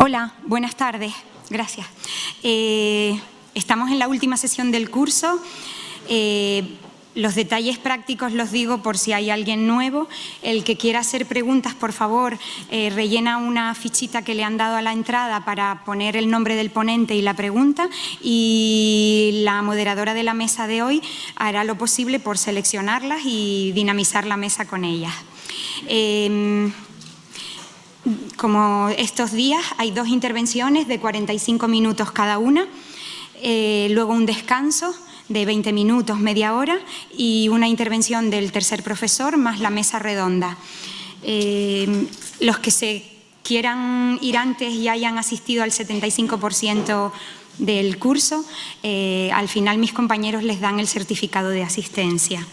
Hola, buenas tardes. Gracias. Estamos en la última sesión del curso. Los detalles prácticos los digo por si hay alguien nuevo. El que quiera hacer preguntas, por favor, rellena una fichita que le han dado a la entrada para poner el nombre del ponente y la pregunta, y la moderadora de la mesa de hoy hará lo posible por seleccionarlas y dinamizar la mesa con ellas. Como estos días, hay dos intervenciones de 45 minutos cada una, luego un descanso de 20 minutos, media hora, y una intervención del tercer profesor más la mesa redonda. Los que se quieran ir antes y hayan asistido al 75% del curso, al final mis compañeros les dan el certificado de asistencia.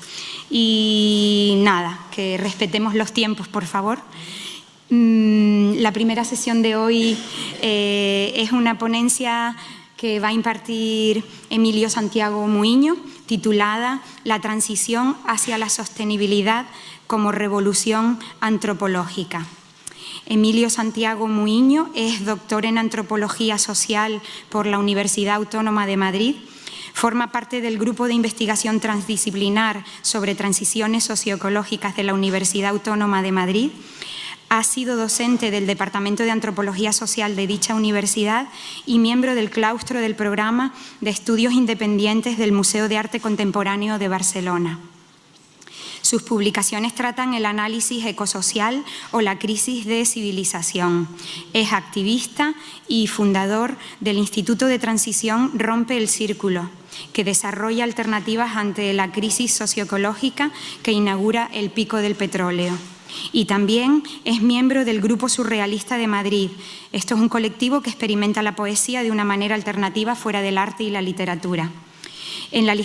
Y nada, que respetemos los tiempos, por favor. La primera sesión de hoy es una ponencia que va a impartir Emilio Santiago Muiño, titulada La transición hacia la sostenibilidad como revolución antropológica. Emilio Santiago Muiño es doctor en Antropología Social por la Universidad Autónoma de Madrid. Forma parte del grupo de investigación transdisciplinar sobre transiciones socioecológicas de la Universidad Autónoma de Madrid. Ha sido docente del Departamento de Antropología Social de dicha universidad y miembro del claustro del programa de estudios independientes del Museo de Arte Contemporáneo de Barcelona. Sus publicaciones tratan el análisis ecosocial o la crisis de civilización. Es activista y fundador del Instituto de Transición Rompe el Círculo, que desarrolla alternativas ante la crisis socioecológica que inaugura el pico del petróleo. Y también es miembro del Grupo Surrealista de Madrid. Esto es un colectivo que experimenta la poesía de una manera alternativa fuera del arte y la literatura. En la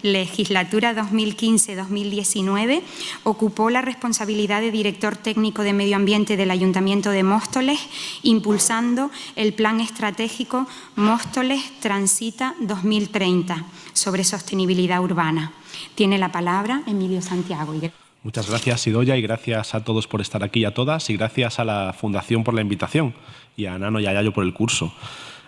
legislatura 2015-2019 ocupó la responsabilidad de director técnico de Medio Ambiente del Ayuntamiento de Móstoles, impulsando el plan estratégico Móstoles Transita 2030 sobre sostenibilidad urbana. Tiene la palabra Emilio Santiago. Muchas gracias, Idoia, y gracias a todos por estar aquí, a todas, y gracias a la Fundación por la invitación y a Nano y a Yayo por el curso.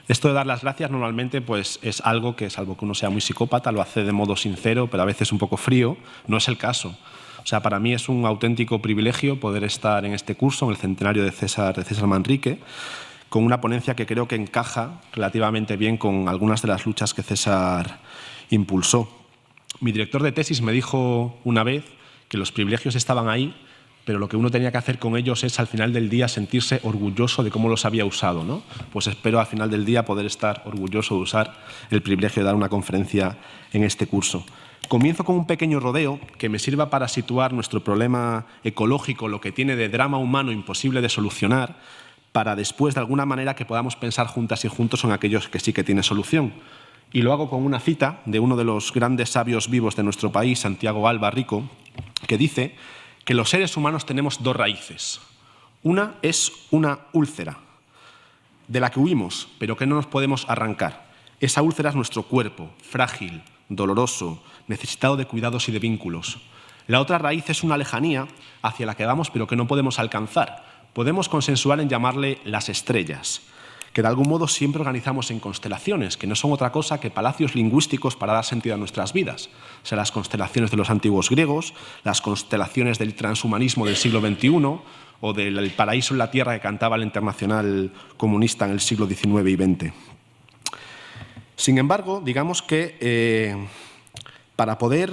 Esto de dar las gracias normalmente pues, es algo que, salvo que uno sea muy psicópata, lo hace de modo sincero, pero a veces un poco frío. No es el caso. O sea, para mí es un auténtico privilegio poder estar en este curso, en el centenario de César Manrique, con una ponencia que creo que encaja relativamente bien con algunas de las luchas que César impulsó. Mi director de tesis me dijo una vez que los privilegios estaban ahí, pero lo que uno tenía que hacer con ellos es al final del día sentirse orgulloso de cómo los había usado, ¿no? Pues espero al final del día poder estar orgulloso de usar el privilegio de dar una conferencia en este curso. Comienzo con un pequeño rodeo que me sirva para situar nuestro problema ecológico, lo que tiene de drama humano imposible de solucionar, para después de alguna manera que podamos pensar juntas y juntos en aquellos que sí que tienen solución. Y lo hago con una cita de uno de los grandes sabios vivos de nuestro país, Santiago Alba Rico, que dice que los seres humanos tenemos dos raíces. Una es una úlcera, de la que huimos, pero que no nos podemos arrancar. Esa úlcera es nuestro cuerpo, frágil, doloroso, necesitado de cuidados y de vínculos. La otra raíz es una lejanía hacia la que vamos, pero que no podemos alcanzar. Podemos consensuar en llamarle las estrellas, que de algún modo siempre organizamos en constelaciones, que no son otra cosa que palacios lingüísticos para dar sentido a nuestras vidas. O sea, las constelaciones de los antiguos griegos, las constelaciones del transhumanismo del siglo XXI o del paraíso en la tierra que cantaba el Internacional Comunista en el siglo XIX y XX. Sin embargo, digamos que para poder,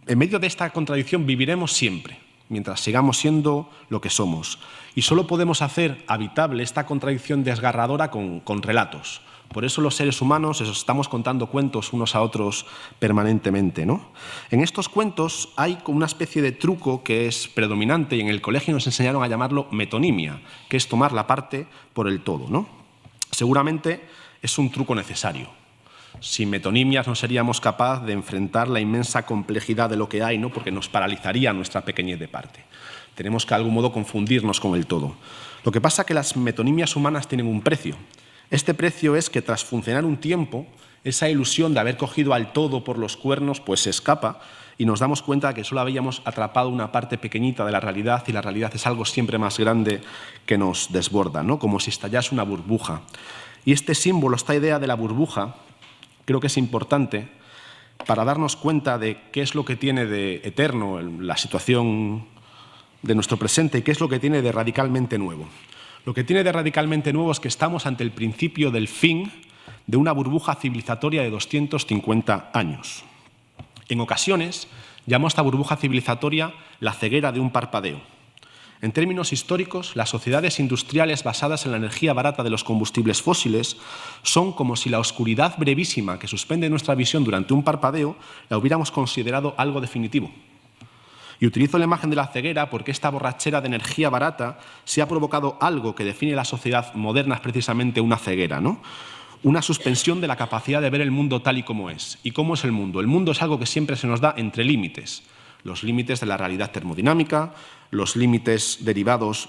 en medio de esta contradicción, viviremos siempre, mientras sigamos siendo lo que somos. Y solo podemos hacer habitable esta contradicción desgarradora con relatos. Por eso los seres humanos estamos contando cuentos unos a otros permanentemente, ¿no? En estos cuentos hay como una especie de truco que es predominante y en el colegio nos enseñaron a llamarlo metonimia, que es tomar la parte por el todo, ¿no? Seguramente es un truco necesario. Sin metonimias no seríamos capaces de enfrentar la inmensa complejidad de lo que hay, ¿no? Porque nos paralizaría nuestra pequeñez de parte. Tenemos que de algún modo confundirnos con el todo. Lo que pasa es que las metonimias humanas tienen un precio. Este precio es que tras funcionar un tiempo, esa ilusión de haber cogido al todo por los cuernos pues se escapa y nos damos cuenta de que solo habíamos atrapado una parte pequeñita de la realidad y la realidad es algo siempre más grande que nos desborda, ¿no? Como si estallase una burbuja. Y este símbolo, esta idea de la burbuja, creo que es importante para darnos cuenta de qué es lo que tiene de eterno la situación de nuestro presente y qué es lo que tiene de radicalmente nuevo. Lo que tiene de radicalmente nuevo es que estamos ante el principio del fin de una burbuja civilizatoria de 250 años. En ocasiones, llamo a esta burbuja civilizatoria la ceguera de un parpadeo. En términos históricos, las sociedades industriales basadas en la energía barata de los combustibles fósiles son como si la oscuridad brevísima que suspende nuestra visión durante un parpadeo la hubiéramos considerado algo definitivo. Y utilizo la imagen de la ceguera porque esta borrachera de energía barata se ha provocado algo que define la sociedad moderna, es precisamente una ceguera, ¿no? Una suspensión de la capacidad de ver el mundo tal y como es. ¿Y cómo es el mundo? El mundo es algo que siempre se nos da entre límites. Los límites de la realidad termodinámica, los límites derivados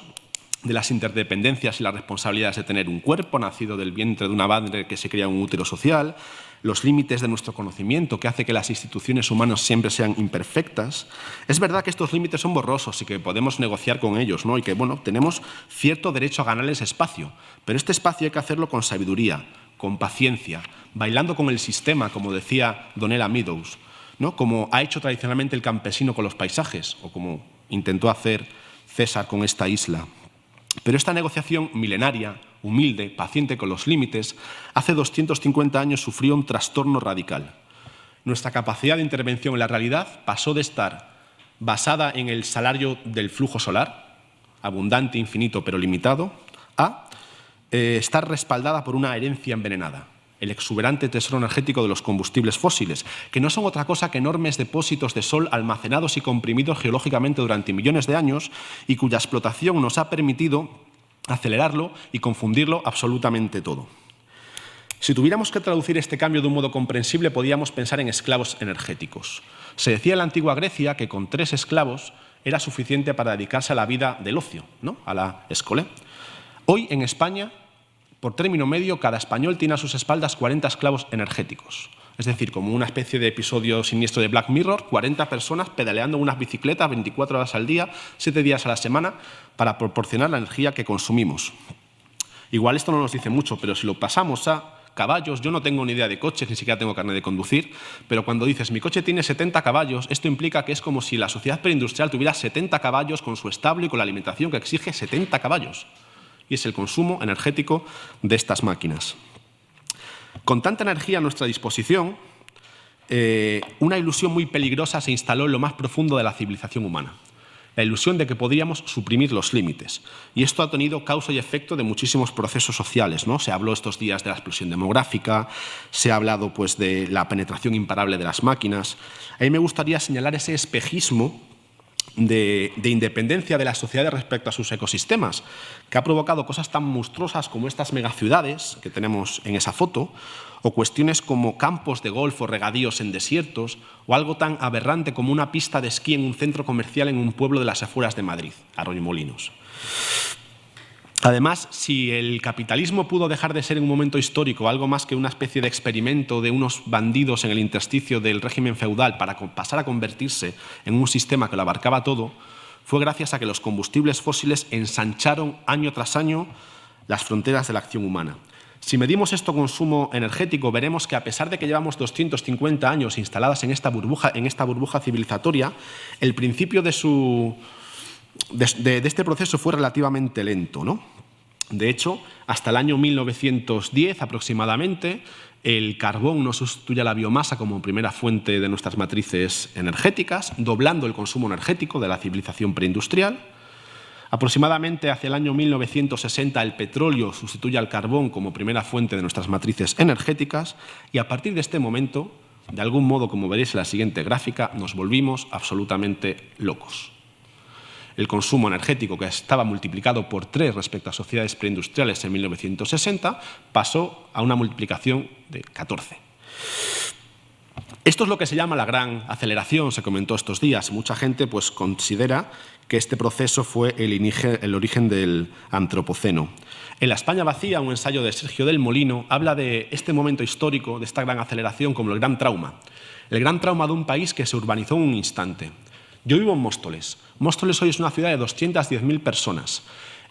de las interdependencias y las responsabilidades de tener un cuerpo nacido del vientre de una madre que se cría en un útero social, los límites de nuestro conocimiento que hace que las instituciones humanas siempre sean imperfectas. Es verdad que estos límites son borrosos y que podemos negociar con ellos, ¿no? Y que, bueno, tenemos cierto derecho a ganarles espacio, pero este espacio hay que hacerlo con sabiduría, con paciencia, bailando con el sistema, como decía Donella Meadows, ¿no? Como ha hecho tradicionalmente el campesino con los paisajes, o como intentó hacer César con esta isla. Pero esta negociación milenaria, humilde, paciente con los límites, hace 250 años sufrió un trastorno radical. Nuestra capacidad de intervención en la realidad pasó de estar basada en el salario del flujo solar, abundante, infinito, pero limitado, a estar respaldada por una herencia envenenada, el exuberante tesoro energético de los combustibles fósiles, que no son otra cosa que enormes depósitos de sol almacenados y comprimidos geológicamente durante millones de años y cuya explotación nos ha permitido acelerarlo y confundirlo absolutamente todo. Si tuviéramos que traducir este cambio de un modo comprensible, podíamos pensar en esclavos energéticos. Se decía en la antigua Grecia que con 3 esclavos era suficiente para dedicarse a la vida del ocio, ¿no? A la escolé. Hoy, en España, por término medio, cada español tiene a sus espaldas 40 esclavos energéticos. Es decir, como una especie de episodio siniestro de Black Mirror, 40 personas pedaleando unas bicicletas 24 horas al día, 7 días a la semana, para proporcionar la energía que consumimos. Igual esto no nos dice mucho, pero si lo pasamos a caballos, yo no tengo ni idea de coches, ni siquiera tengo carnet de conducir, pero cuando dices mi coche tiene 70 caballos, esto implica que es como si la sociedad preindustrial tuviera 70 caballos con su establo y con la alimentación que exige 70 caballos. Y es el consumo energético de estas máquinas. Con tanta energía a nuestra disposición, una ilusión muy peligrosa se instaló en lo más profundo de la civilización humana. La ilusión de que podríamos suprimir los límites. Y esto ha tenido causa y efecto de muchísimos procesos sociales, ¿no? Se habló estos días de la explosión demográfica, se ha hablado pues, de la penetración imparable de las máquinas. A mí me gustaría señalar ese espejismo de independencia de las sociedades respecto a sus ecosistemas, que ha provocado cosas tan monstruosas como estas megaciudades que tenemos en esa foto, o cuestiones como campos de golf o regadíos en desiertos, o algo tan aberrante como una pista de esquí en un centro comercial en un pueblo de las afueras de Madrid, Arroyomolinos. Además, si el capitalismo pudo dejar de ser en un momento histórico algo más que una especie de experimento de unos bandidos en el intersticio del régimen feudal para pasar a convertirse en un sistema que lo abarcaba todo, fue gracias a que los combustibles fósiles ensancharon año tras año las fronteras de la acción humana. Si medimos esto consumo energético, veremos que a pesar de que llevamos 250 años instaladas en esta burbuja civilizatoria, el principio de este proceso fue relativamente lento, ¿no? De hecho, hasta el año 1910 aproximadamente, el carbón no sustituye a la biomasa como primera fuente de nuestras matrices energéticas, doblando el consumo energético de la civilización preindustrial. Aproximadamente hacia el año 1960 el petróleo sustituye al carbón como primera fuente de nuestras matrices energéticas y a partir de este momento, de algún modo, como veréis en la siguiente gráfica, nos volvimos absolutamente locos. El consumo energético, que estaba multiplicado por 3 respecto a sociedades preindustriales en 1960, pasó a una multiplicación de 14. Esto es lo que se llama la gran aceleración, se comentó estos días. Mucha gente pues, considera que este proceso fue el origen del Antropoceno. En La España vacía, un ensayo de Sergio del Molino, habla de este momento histórico, de esta gran aceleración, como el gran trauma. El gran trauma de un país que se urbanizó en un instante. Yo vivo en Móstoles. Móstoles hoy es una ciudad de 210.000 personas.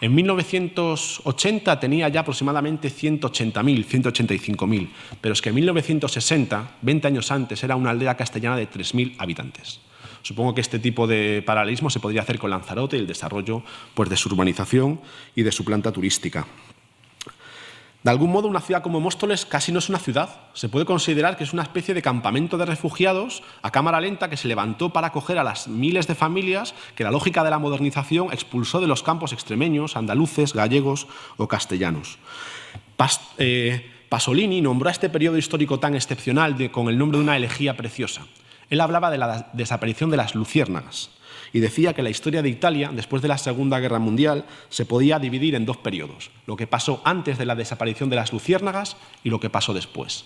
En 1980 tenía ya aproximadamente 180.000, 185.000, pero es que en 1960, 20 años antes, era una aldea castellana de 3.000 habitantes. Supongo que este tipo de paralelismo se podría hacer con Lanzarote y el desarrollo pues, de su urbanización y de su planta turística. De algún modo, una ciudad como Móstoles casi no es una ciudad. Se puede considerar que es una especie de campamento de refugiados a cámara lenta que se levantó para acoger a las miles de familias que la lógica de la modernización expulsó de los campos extremeños, andaluces, gallegos o castellanos. Pasolini nombró a este periodo histórico tan excepcional con el nombre de una elegía preciosa. Él hablaba de la desaparición de las luciérnagas y decía que la historia de Italia, después de la Segunda Guerra Mundial, se podía dividir en dos periodos, lo que pasó antes de la desaparición de las luciérnagas y lo que pasó después.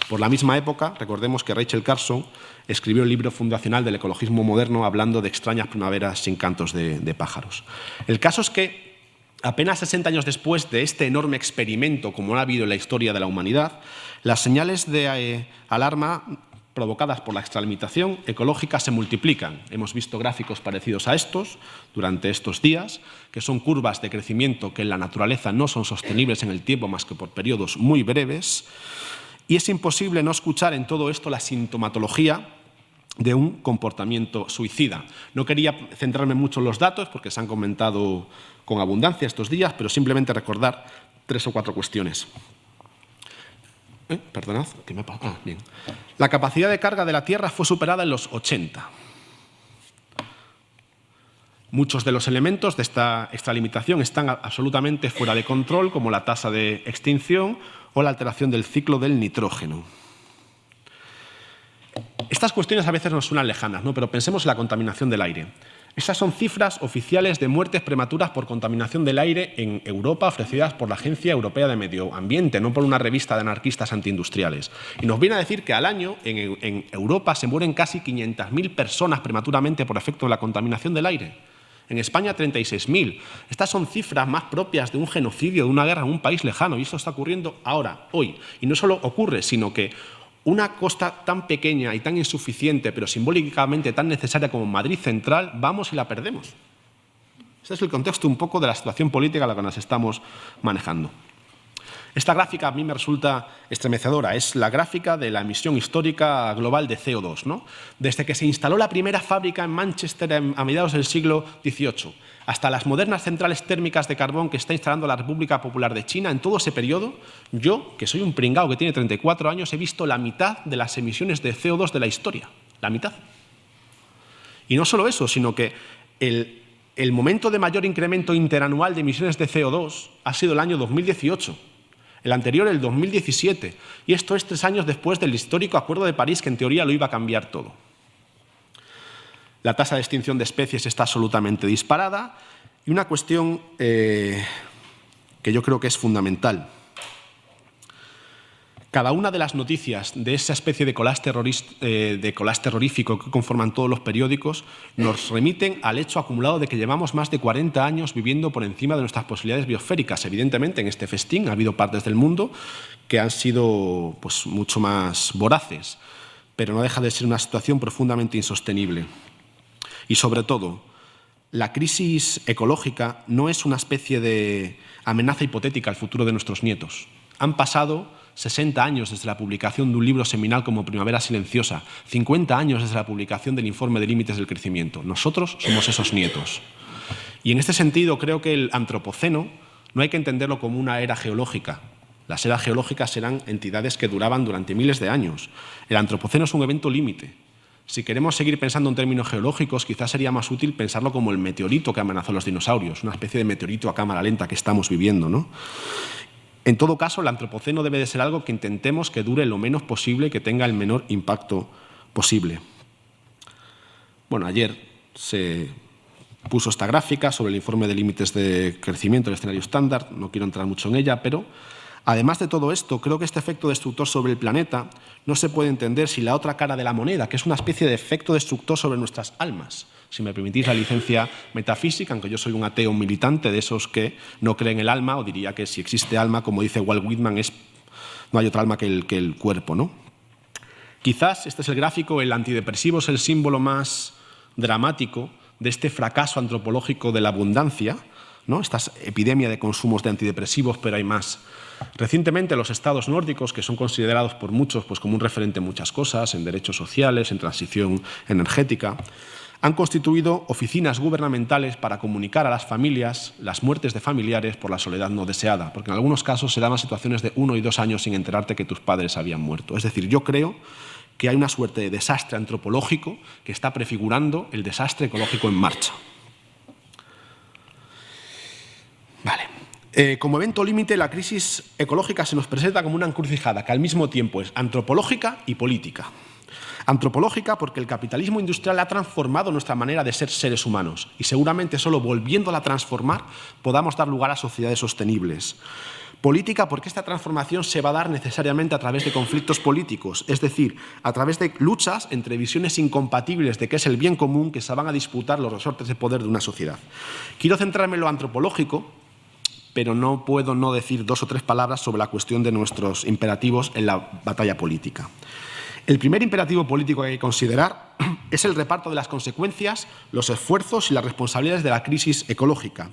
Por la misma época, recordemos que Rachel Carson escribió el libro fundacional del ecologismo moderno hablando de extrañas primaveras sin cantos de pájaros. El caso es que apenas 60 años después de este enorme experimento, como ha habido en la historia de la humanidad, las señales de alarma provocadas por la extralimitación ecológica se multiplican. Hemos visto gráficos parecidos a estos durante estos días, que son curvas de crecimiento que en la naturaleza no son sostenibles en el tiempo más que por periodos muy breves, y es imposible no escuchar en todo esto la sintomatología de un comportamiento suicida. No quería centrarme mucho en los datos porque se han comentado con abundancia estos días, pero simplemente recordar 3 o 4 cuestiones. Perdonad, ¿qué me pasa? Bien. La capacidad de carga de la Tierra fue superada en los 80. Muchos de los elementos de esta extralimitación están absolutamente fuera de control, como la tasa de extinción o la alteración del ciclo del nitrógeno. Estas cuestiones a veces nos suenan lejanas, ¿no? Pero pensemos en la contaminación del aire. Esas son cifras oficiales de muertes prematuras por contaminación del aire en Europa ofrecidas por la Agencia Europea de Medio Ambiente, no por una revista de anarquistas antiindustriales. Y nos viene a decir que al año en Europa se mueren casi 500.000 personas prematuramente por efecto de la contaminación del aire. En España, 36.000. Estas son cifras más propias de un genocidio, de una guerra en un país lejano. Y esto está ocurriendo ahora, hoy. Y no solo ocurre, sino que una costa tan pequeña y tan insuficiente, pero simbólicamente tan necesaria como Madrid Central, vamos y la perdemos. Este es el contexto un poco de la situación política a la que nos estamos manejando. Esta gráfica a mí me resulta estremecedora. Es la gráfica de la emisión histórica global de CO2, ¿no? Desde que se instaló la primera fábrica en Manchester a mediados del siglo XVIII hasta las modernas centrales térmicas de carbón que está instalando la República Popular de China, en todo ese periodo, yo, que soy un pringao que tiene 34 años, he visto la mitad de las emisiones de CO2 de la historia. La mitad. Y no solo eso, sino que el momento de mayor incremento interanual de emisiones de CO2 ha sido el año 2018. El anterior, el 2017. Y esto es 3 años después del histórico Acuerdo de París, que en teoría lo iba a cambiar todo. La tasa de extinción de especies está absolutamente disparada. Y una cuestión que yo creo que es fundamental. Cada una de las noticias de esa especie de collage terrorífico que conforman todos los periódicos nos remiten al hecho acumulado de que llevamos más de 40 años viviendo por encima de nuestras posibilidades biosféricas. Evidentemente, en este festín ha habido partes del mundo que han sido pues, mucho más voraces, pero no deja de ser una situación profundamente insostenible. Y sobre todo, la crisis ecológica no es una especie de amenaza hipotética al futuro de nuestros nietos. Han pasado 60 años desde la publicación de un libro seminal como Primavera Silenciosa, 50 años desde la publicación del Informe de Límites del Crecimiento. Nosotros somos esos nietos. Y en este sentido creo que el antropoceno no hay que entenderlo como una era geológica. Las eras geológicas eran entidades que duraban durante miles de años. El antropoceno es un evento límite. Si queremos seguir pensando en términos geológicos, quizás sería más útil pensarlo como el meteorito que amenazó a los dinosaurios, una especie de meteorito a cámara lenta que estamos viviendo, ¿no? En todo caso, el antropoceno debe de ser algo que intentemos que dure lo menos posible y que tenga el menor impacto posible. Bueno, ayer se puso esta gráfica sobre el informe de límites de crecimiento del escenario estándar, no quiero entrar mucho en ella, pero Además de todo esto, creo que este efecto destructor sobre el planeta no se puede entender sin la otra cara de la moneda, que es una especie de efecto destructor sobre nuestras almas. Si me permitís la licencia metafísica, aunque yo soy un ateo militante de esos que no creen el alma, o diría que si existe alma, como dice Walt Whitman, no hay otra alma que el cuerpo, ¿no? Quizás este es el gráfico, el antidepresivo es el símbolo más dramático de este fracaso antropológico de la abundancia, ¿no? Esta epidemia de consumos de antidepresivos, pero hay más. Recientemente los estados nórdicos, que son considerados por muchos pues, como un referente en muchas cosas, en derechos sociales, en transición energética, han constituido oficinas gubernamentales para comunicar a las familias las muertes de familiares por la soledad no deseada, porque en algunos casos se daban situaciones de 1 y 2 años sin enterarte que tus padres habían muerto. Es decir, yo creo que hay una suerte de desastre antropológico que está prefigurando el desastre ecológico en marcha. Vale. Como evento límite, la crisis ecológica se nos presenta como una encrucijada que al mismo tiempo es antropológica y política. Antropológica porque el capitalismo industrial ha transformado nuestra manera de ser seres humanos y seguramente solo volviéndola a transformar podamos dar lugar a sociedades sostenibles. Política porque esta transformación se va a dar necesariamente a través de conflictos políticos, es decir, a través de luchas entre visiones incompatibles de qué es el bien común que se van a disputar los resortes de poder de una sociedad. Quiero centrarme en lo antropológico, pero no puedo no decir 2 o 3 palabras sobre la cuestión de nuestros imperativos en la batalla política. El primer imperativo político que hay que considerar es el reparto de las consecuencias, los esfuerzos y las responsabilidades de la crisis ecológica.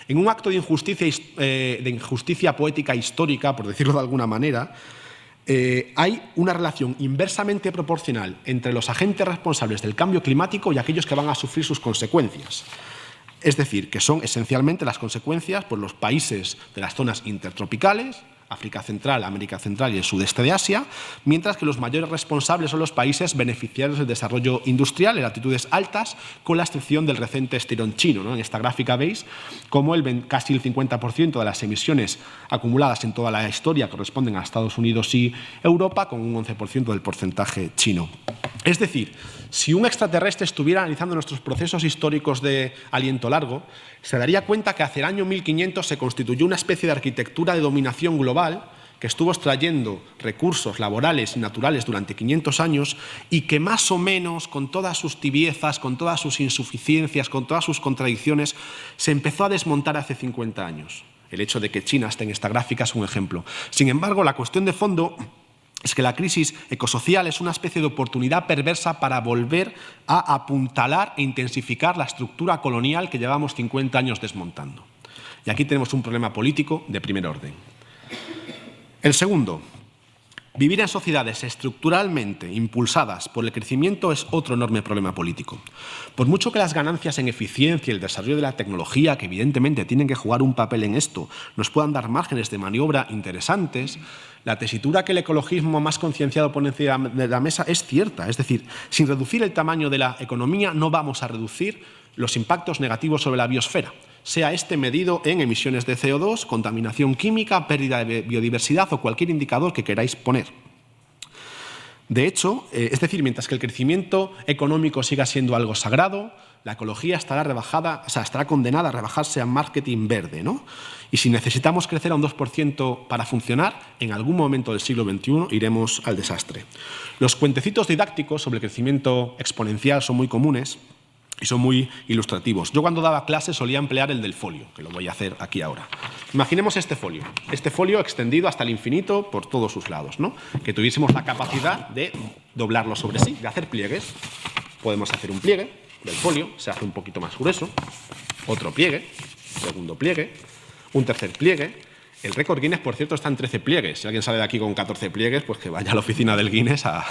En un acto de injusticia poética histórica, por decirlo de alguna manera, hay una relación inversamente proporcional entre los agentes responsables del cambio climático y aquellos que van a sufrir sus consecuencias. Es decir, que son esencialmente las consecuencias por los países de las zonas intertropicales, África Central, América Central y el sudeste de Asia, mientras que los mayores responsables son los países beneficiarios del desarrollo industrial en latitudes altas, con la excepción del reciente estirón chino, ¿no? En esta gráfica veis cómo casi el 50% de las emisiones acumuladas en toda la historia corresponden a Estados Unidos y Europa, con un 11% del porcentaje chino. Es decir, si un extraterrestre estuviera analizando nuestros procesos históricos de aliento largo, se daría cuenta que hacia el año 1500 se constituyó una especie de arquitectura de dominación global que estuvo extrayendo recursos laborales y naturales durante 500 años y que más o menos, con todas sus tibiezas, con todas sus insuficiencias, con todas sus contradicciones, se empezó a desmontar hace 50 años. El hecho de que China esté en esta gráfica es un ejemplo. Sin embargo, la cuestión de fondo es que la crisis ecosocial es una especie de oportunidad perversa para volver a apuntalar e intensificar la estructura colonial que llevamos 50 años desmontando. Y aquí tenemos un problema político de primer orden. El segundo, vivir en sociedades estructuralmente impulsadas por el crecimiento es otro enorme problema político. Por mucho que las ganancias en eficiencia y el desarrollo de la tecnología, que evidentemente tienen que jugar un papel en esto, nos puedan dar márgenes de maniobra interesantes, la tesitura que el ecologismo más concienciado pone encima de la mesa es cierta. Es decir, sin reducir el tamaño de la economía no vamos a reducir los impactos negativos sobre la biosfera, sea este medido en emisiones de CO2, contaminación química, pérdida de biodiversidad o cualquier indicador que queráis poner. De hecho, es decir, mientras que el crecimiento económico siga siendo algo sagrado, la ecología estará condenada a rebajarse a marketing verde, ¿no? Y si necesitamos crecer a un 2% para funcionar, en algún momento del siglo XXI iremos al desastre. Los cuentecitos didácticos sobre el crecimiento exponencial son muy comunes y son muy ilustrativos. Yo cuando daba clases solía emplear el del folio, que lo voy a hacer aquí ahora. Imaginemos este folio extendido hasta el infinito por todos sus lados, ¿no? Que tuviésemos la capacidad de doblarlo sobre sí, de hacer pliegues. Podemos hacer un pliegue del folio, se hace un poquito más grueso, otro pliegue, segundo pliegue, un tercer pliegue. El récord Guinness, por cierto, está en 13 pliegues. Si alguien sale de aquí con 14 pliegues, pues que vaya a la oficina del Guinness a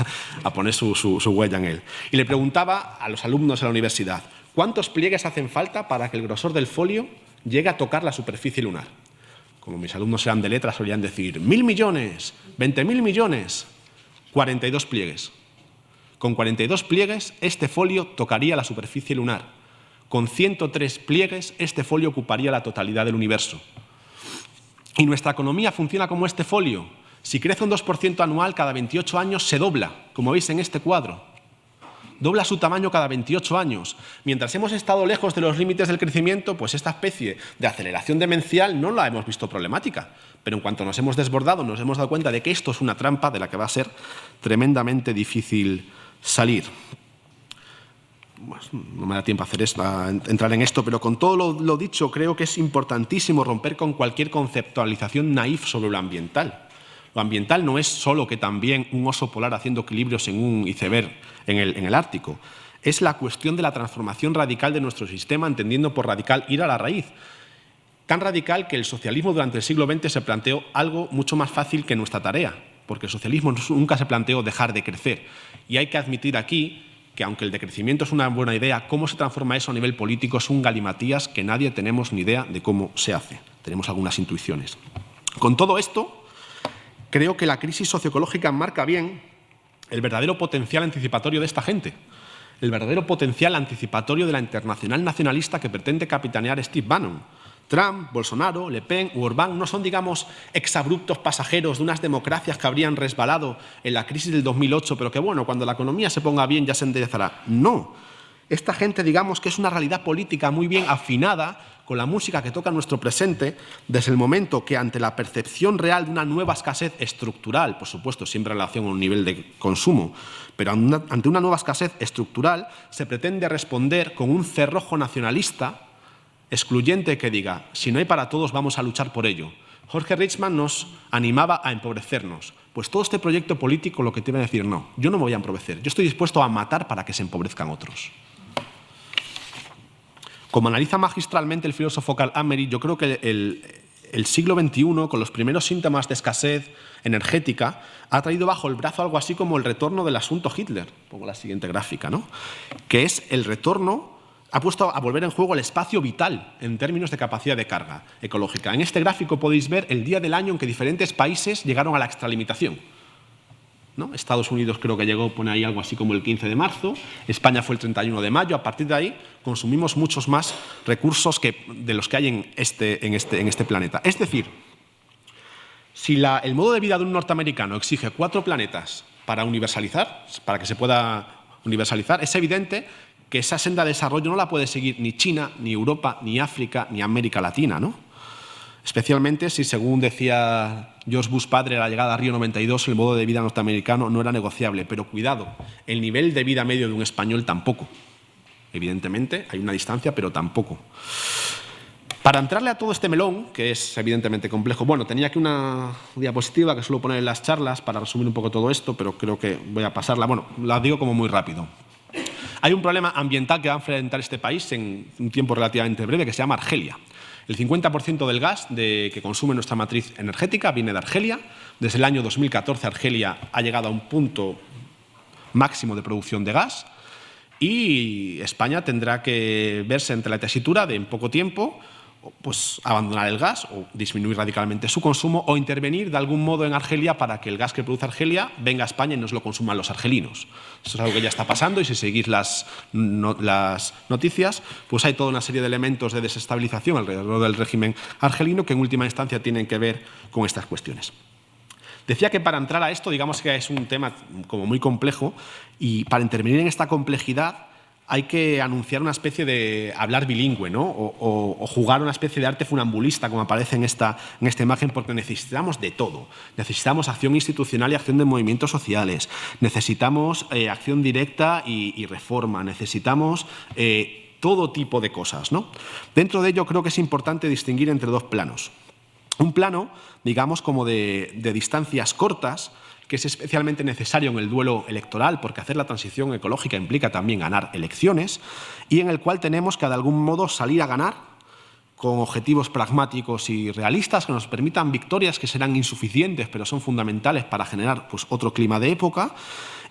poner su huella en él. Y le preguntaba a los alumnos de la universidad, ¿cuántos pliegues hacen falta para que el grosor del folio llegue a tocar la superficie lunar? Como mis alumnos eran de letras, solían decir 1.000 millones, 20.000 millones, 42 pliegues. Con 42 pliegues, este folio tocaría la superficie lunar. Con 103 pliegues, este folio ocuparía la totalidad del universo. Y nuestra economía funciona como este folio. Si crece un 2% anual, cada 28 años se dobla, como veis en este cuadro. dobla su tamaño cada 28 años. Mientras hemos estado lejos de los límites del crecimiento, pues esta especie de aceleración demencial no la hemos visto problemática. Pero en cuanto nos hemos desbordado, nos hemos dado cuenta de que esto es una trampa de la que va a ser tremendamente difícil salir. Pues no me da tiempo a entrar en esto, pero con todo lo dicho, creo que es importantísimo romper con cualquier conceptualización naif sobre lo ambiental. Lo ambiental no es solo que también un oso polar haciendo equilibrios en un iceberg en el Ártico. Es la cuestión de la transformación radical de nuestro sistema, entendiendo por radical ir a la raíz. Tan radical que el socialismo durante el siglo XX se planteó algo mucho más fácil que nuestra tarea, porque el socialismo nunca se planteó dejar de crecer. Y hay que admitir aquí que, aunque el decrecimiento es una buena idea, cómo se transforma eso a nivel político es un galimatías que nadie tenemos ni idea de cómo se hace. Tenemos algunas intuiciones. Con todo esto, creo que la crisis socioecológica marca bien el verdadero potencial anticipatorio de esta gente, el verdadero potencial anticipatorio de la internacional nacionalista que pretende capitanear Steve Bannon. Trump, Bolsonaro, Le Pen u Orbán no son, digamos, exabruptos pasajeros de unas democracias que habrían resbalado en la crisis del 2008, pero que, bueno, cuando la economía se ponga bien ya se enderezará. No. Esta gente, digamos, que es una realidad política muy bien afinada con la música que toca nuestro presente, desde el momento que, ante la percepción real de una nueva escasez estructural, por supuesto, siempre en relación a un nivel de consumo, pero ante una nueva escasez estructural, se pretende responder con un cerrojo nacionalista excluyente que diga, si no hay para todos, vamos a luchar por ello. Jorge Richman nos animaba a empobrecernos. Pues todo este proyecto político lo que te iba a decir, no, yo no me voy a empobrecer, yo estoy dispuesto a matar para que se empobrezcan otros. Como analiza magistralmente el filósofo Carl Amery, yo creo que el siglo XXI, con los primeros síntomas de escasez energética, ha traído bajo el brazo algo así como el retorno del asunto Hitler. Pongo la siguiente gráfica, ¿no? Que es el retorno, ha puesto a volver en juego el espacio vital en términos de capacidad de carga ecológica. En este gráfico podéis ver el día del año en que diferentes países llegaron a la extralimitación, ¿no? Estados Unidos creo que llegó, pone ahí algo así como el 15 de marzo, España fue el 31 de mayo, a partir de ahí consumimos muchos más recursos de los que hay en este planeta. Es decir, si el modo de vida de un norteamericano exige 4 planetas para universalizar, para que se pueda universalizar, es evidente que esa senda de desarrollo no la puede seguir ni China, ni Europa, ni África, ni América Latina, ¿no? Especialmente si, según decía George Bush padre a la llegada a Río 92, el modo de vida norteamericano no era negociable. Pero cuidado, el nivel de vida medio de un español tampoco. Evidentemente, hay una distancia, pero tampoco. Para entrarle a todo este melón, que es evidentemente complejo, bueno, tenía aquí una diapositiva que suelo poner en las charlas para resumir un poco todo esto, pero creo que voy a pasarla. Bueno, la digo como muy rápido. Hay un problema ambiental que va a enfrentar este país en un tiempo relativamente breve que se llama Argelia. El 50% del gas que consume nuestra matriz energética viene de Argelia. Desde el año 2014 Argelia ha llegado a un punto máximo de producción de gas y España tendrá que verse entre la tesitura de en poco tiempo pues abandonar el gas o disminuir radicalmente su consumo o intervenir de algún modo en Argelia para que el gas que produce Argelia venga a España y nos lo consuman los argelinos. Eso es algo que ya está pasando y si seguís las noticias, pues hay toda una serie de elementos de desestabilización alrededor del régimen argelino que en última instancia tienen que ver con estas cuestiones. Decía que para entrar a esto, digamos que es un tema como muy complejo y para intervenir en esta complejidad hay que anunciar una especie de hablar bilingüe, ¿no? o jugar una especie de arte funambulista, como aparece en esta imagen, porque necesitamos de todo. Necesitamos acción institucional y acción de movimientos sociales. Necesitamos acción directa y reforma. Necesitamos todo tipo de cosas, ¿no? Dentro de ello creo que es importante distinguir entre 2 planos. Un plano, digamos, como de distancias cortas, que es especialmente necesario en el duelo electoral, porque hacer la transición ecológica implica también ganar elecciones, y en el cual tenemos que, de algún modo, salir a ganar con objetivos pragmáticos y realistas que nos permitan victorias que serán insuficientes, pero son fundamentales para generar pues, otro clima de época,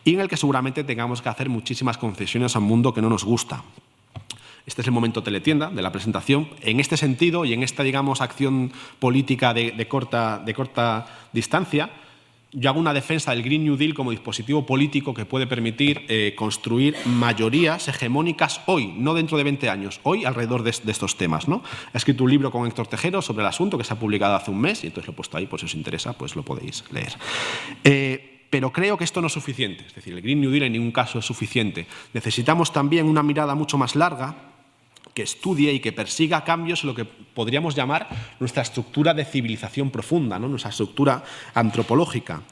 y en el que seguramente tengamos que hacer muchísimas concesiones a un mundo que no nos gusta. Este es el momento teletienda de la presentación. En este sentido y en esta, digamos, acción política de corta distancia, yo hago una defensa del Green New Deal como dispositivo político que puede permitir construir mayorías hegemónicas hoy, no dentro de 20 años, hoy alrededor de estos temas, ¿no? He escrito un libro con Héctor Tejero sobre el asunto que se ha publicado hace un mes y entonces lo he puesto ahí, por si os interesa, pues lo podéis leer. Pero creo que esto no es suficiente. Es decir, el Green New Deal en ningún caso es suficiente. Necesitamos también una mirada mucho más larga que estudie y que persiga cambios en lo que podríamos llamar nuestra estructura de civilización profunda, ¿no? Nuestra estructura antropológica.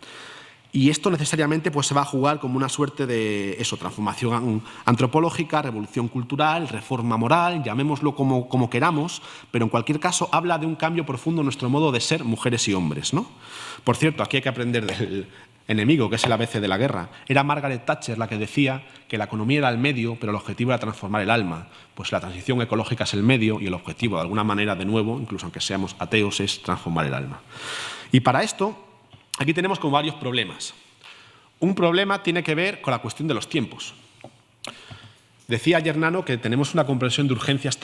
Y esto necesariamente pues, se va a jugar como una suerte de transformación antropológica, revolución cultural, reforma moral, llamémoslo como queramos, pero en cualquier caso habla de un cambio profundo en nuestro modo de ser mujeres y hombres, ¿no? Por cierto, aquí hay que aprender del enemigo, que es el ABC de la guerra. Era Margaret Thatcher la que decía que la economía era el medio, pero el objetivo era transformar el alma. Pues la transición ecológica es el medio y el objetivo, de alguna manera, de nuevo, incluso aunque seamos ateos, es transformar el alma. Y para esto, aquí tenemos como varios problemas. Un problema tiene que ver con la cuestión de los tiempos. Decía ayer Nano que tenemos una comprensión de urgencias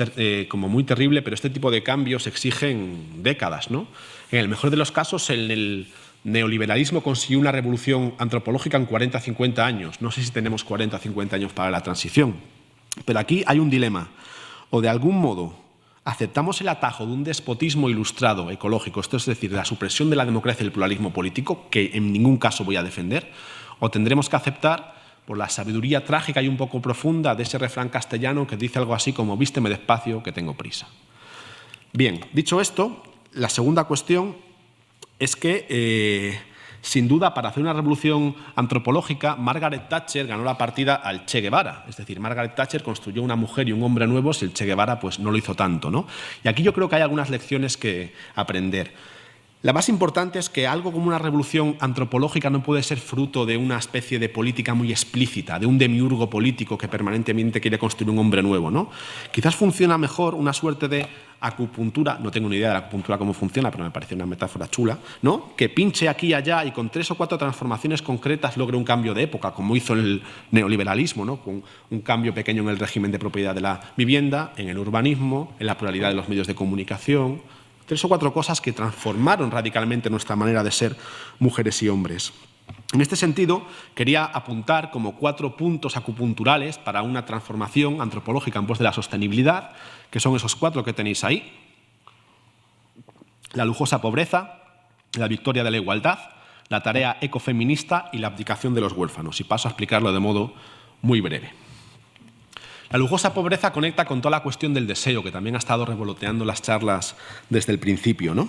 como muy terrible, pero este tipo de cambios exigen décadas, ¿no? En el mejor de los casos, el neoliberalismo consiguió una revolución antropológica en 40 o 50 años. No sé si tenemos 40 o 50 años para la transición. Pero aquí hay un dilema. O de algún modo aceptamos el atajo de un despotismo ilustrado ecológico, esto es decir, la supresión de la democracia y el pluralismo político, que en ningún caso voy a defender, o tendremos que aceptar por la sabiduría trágica y un poco profunda de ese refrán castellano que dice algo así como «vísteme despacio, que tengo prisa». Bien, dicho esto, la segunda cuestión es que, sin duda, para hacer una revolución antropológica, Margaret Thatcher ganó la partida al Che Guevara. Es decir, Margaret Thatcher construyó una mujer y un hombre nuevos y el Che Guevara pues, no lo hizo tanto, ¿no? Y aquí yo creo que hay algunas lecciones que aprender. La más importante es que algo como una revolución antropológica no puede ser fruto de una especie de política muy explícita, de un demiurgo político que permanentemente quiere construir un hombre nuevo, ¿no? Quizás funciona mejor una suerte de acupuntura, no tengo ni idea de la acupuntura cómo funciona, pero me parece una metáfora chula, ¿no? Que pinche aquí y allá y con 3 o 4 transformaciones concretas logre un cambio de época, como hizo el neoliberalismo, ¿no? Con un cambio pequeño en el régimen de propiedad de la vivienda, en el urbanismo, en la pluralidad de los medios de comunicación. 3 o 4 cosas que transformaron radicalmente nuestra manera de ser mujeres y hombres. En este sentido, quería apuntar como 4 puntos acupunturales para una transformación antropológica en pos de la sostenibilidad, que son esos 4 que tenéis ahí. La lujosa pobreza, la victoria de la igualdad, la tarea ecofeminista y la abdicación de los huérfanos. Y paso a explicarlo de modo muy breve. La lujosa pobreza conecta con toda la cuestión del deseo, que también ha estado revoloteando las charlas desde el principio, ¿no?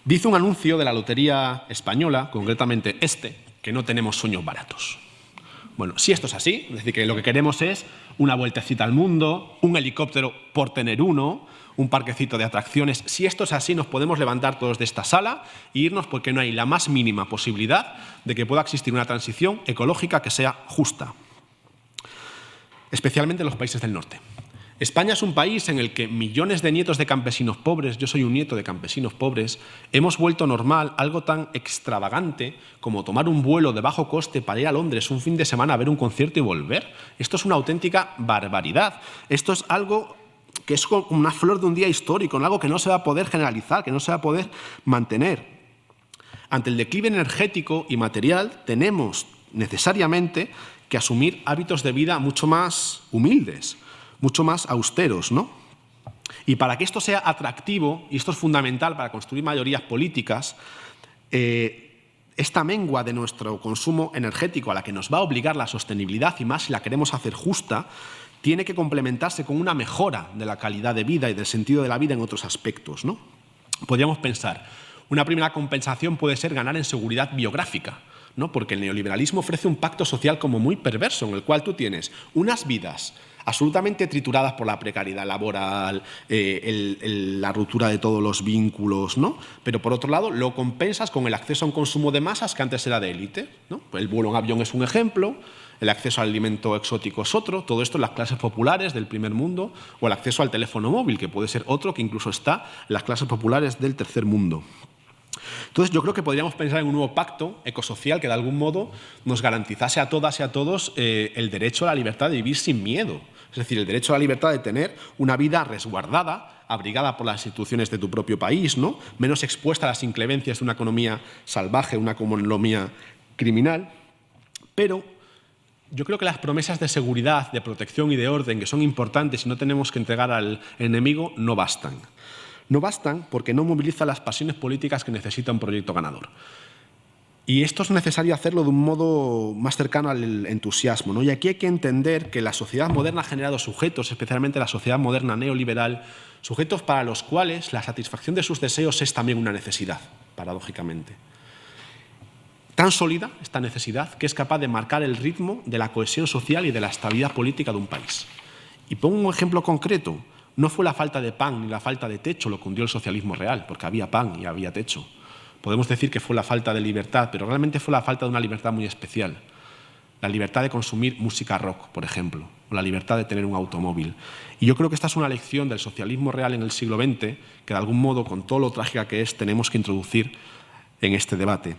Dice un anuncio de la Lotería Española, concretamente que no tenemos sueños baratos. Bueno, si esto es así, es decir, que lo que queremos es una vueltecita al mundo, un helicóptero por tener uno, un parquecito de atracciones. Si esto es así, nos podemos levantar todos de esta sala e irnos porque no hay la más mínima posibilidad de que pueda existir una transición ecológica que sea justa, especialmente en los países del norte. España es un país en el que millones de nietos de campesinos pobres, yo soy un nieto de campesinos pobres, hemos vuelto normal algo tan extravagante como tomar un vuelo de bajo coste para ir a Londres un fin de semana a ver un concierto y volver. Esto es una auténtica barbaridad. Esto es algo que es como una flor de un día histórico, algo que no se va a poder generalizar, que no se va a poder mantener. Ante el declive energético y material tenemos necesariamente que asumir hábitos de vida mucho más humildes, mucho más austeros, ¿no? Y para que esto sea atractivo, y esto es fundamental para construir mayorías políticas, esta mengua de nuestro consumo energético a la que nos va a obligar la sostenibilidad, y más si la queremos hacer justa, tiene que complementarse con una mejora de la calidad de vida y del sentido de la vida en otros aspectos, ¿no? Podríamos pensar, una primera compensación puede ser ganar en seguridad biográfica, ¿no? Porque el neoliberalismo ofrece un pacto social como muy perverso, en el cual tú tienes unas vidas absolutamente trituradas por la precariedad laboral, la ruptura de todos los vínculos, ¿no? Pero por otro lado lo compensas con el acceso a un consumo de masas que antes era de élite, ¿no? El vuelo en avión es un ejemplo, el acceso al alimento exótico es otro, todo esto en las clases populares del primer mundo, o el acceso al teléfono móvil, que puede ser otro que incluso está en las clases populares del tercer mundo. Entonces, yo creo que podríamos pensar en un nuevo pacto ecosocial que de algún modo nos garantizase a todas y a todos el derecho a la libertad de vivir sin miedo. Es decir, el derecho a la libertad de tener una vida resguardada, abrigada por las instituciones de tu propio país, ¿no? Menos expuesta a las inclemencias de una economía salvaje, una economía criminal. Pero yo creo que las promesas de seguridad, de protección y de orden, que son importantes y no tenemos que entregar al enemigo, no bastan. No bastan porque no movilizan las pasiones políticas que necesita un proyecto ganador. Y esto es necesario hacerlo de un modo más cercano al entusiasmo, ¿no? Y aquí hay que entender que la sociedad moderna ha generado sujetos, especialmente la sociedad moderna neoliberal, sujetos para los cuales la satisfacción de sus deseos es también una necesidad, paradójicamente. Tan sólida esta necesidad que es capaz de marcar el ritmo de la cohesión social y de la estabilidad política de un país. Y pongo un ejemplo concreto. No fue la falta de pan ni la falta de techo lo que hundió el socialismo real, porque había pan y había techo. Podemos decir que fue la falta de libertad, pero realmente fue la falta de una libertad muy especial. La libertad de consumir música rock, por ejemplo, o la libertad de tener un automóvil. Y yo creo que esta es una lección del socialismo real en el siglo XX que, de algún modo, con todo lo trágica que es, tenemos que introducir en este debate.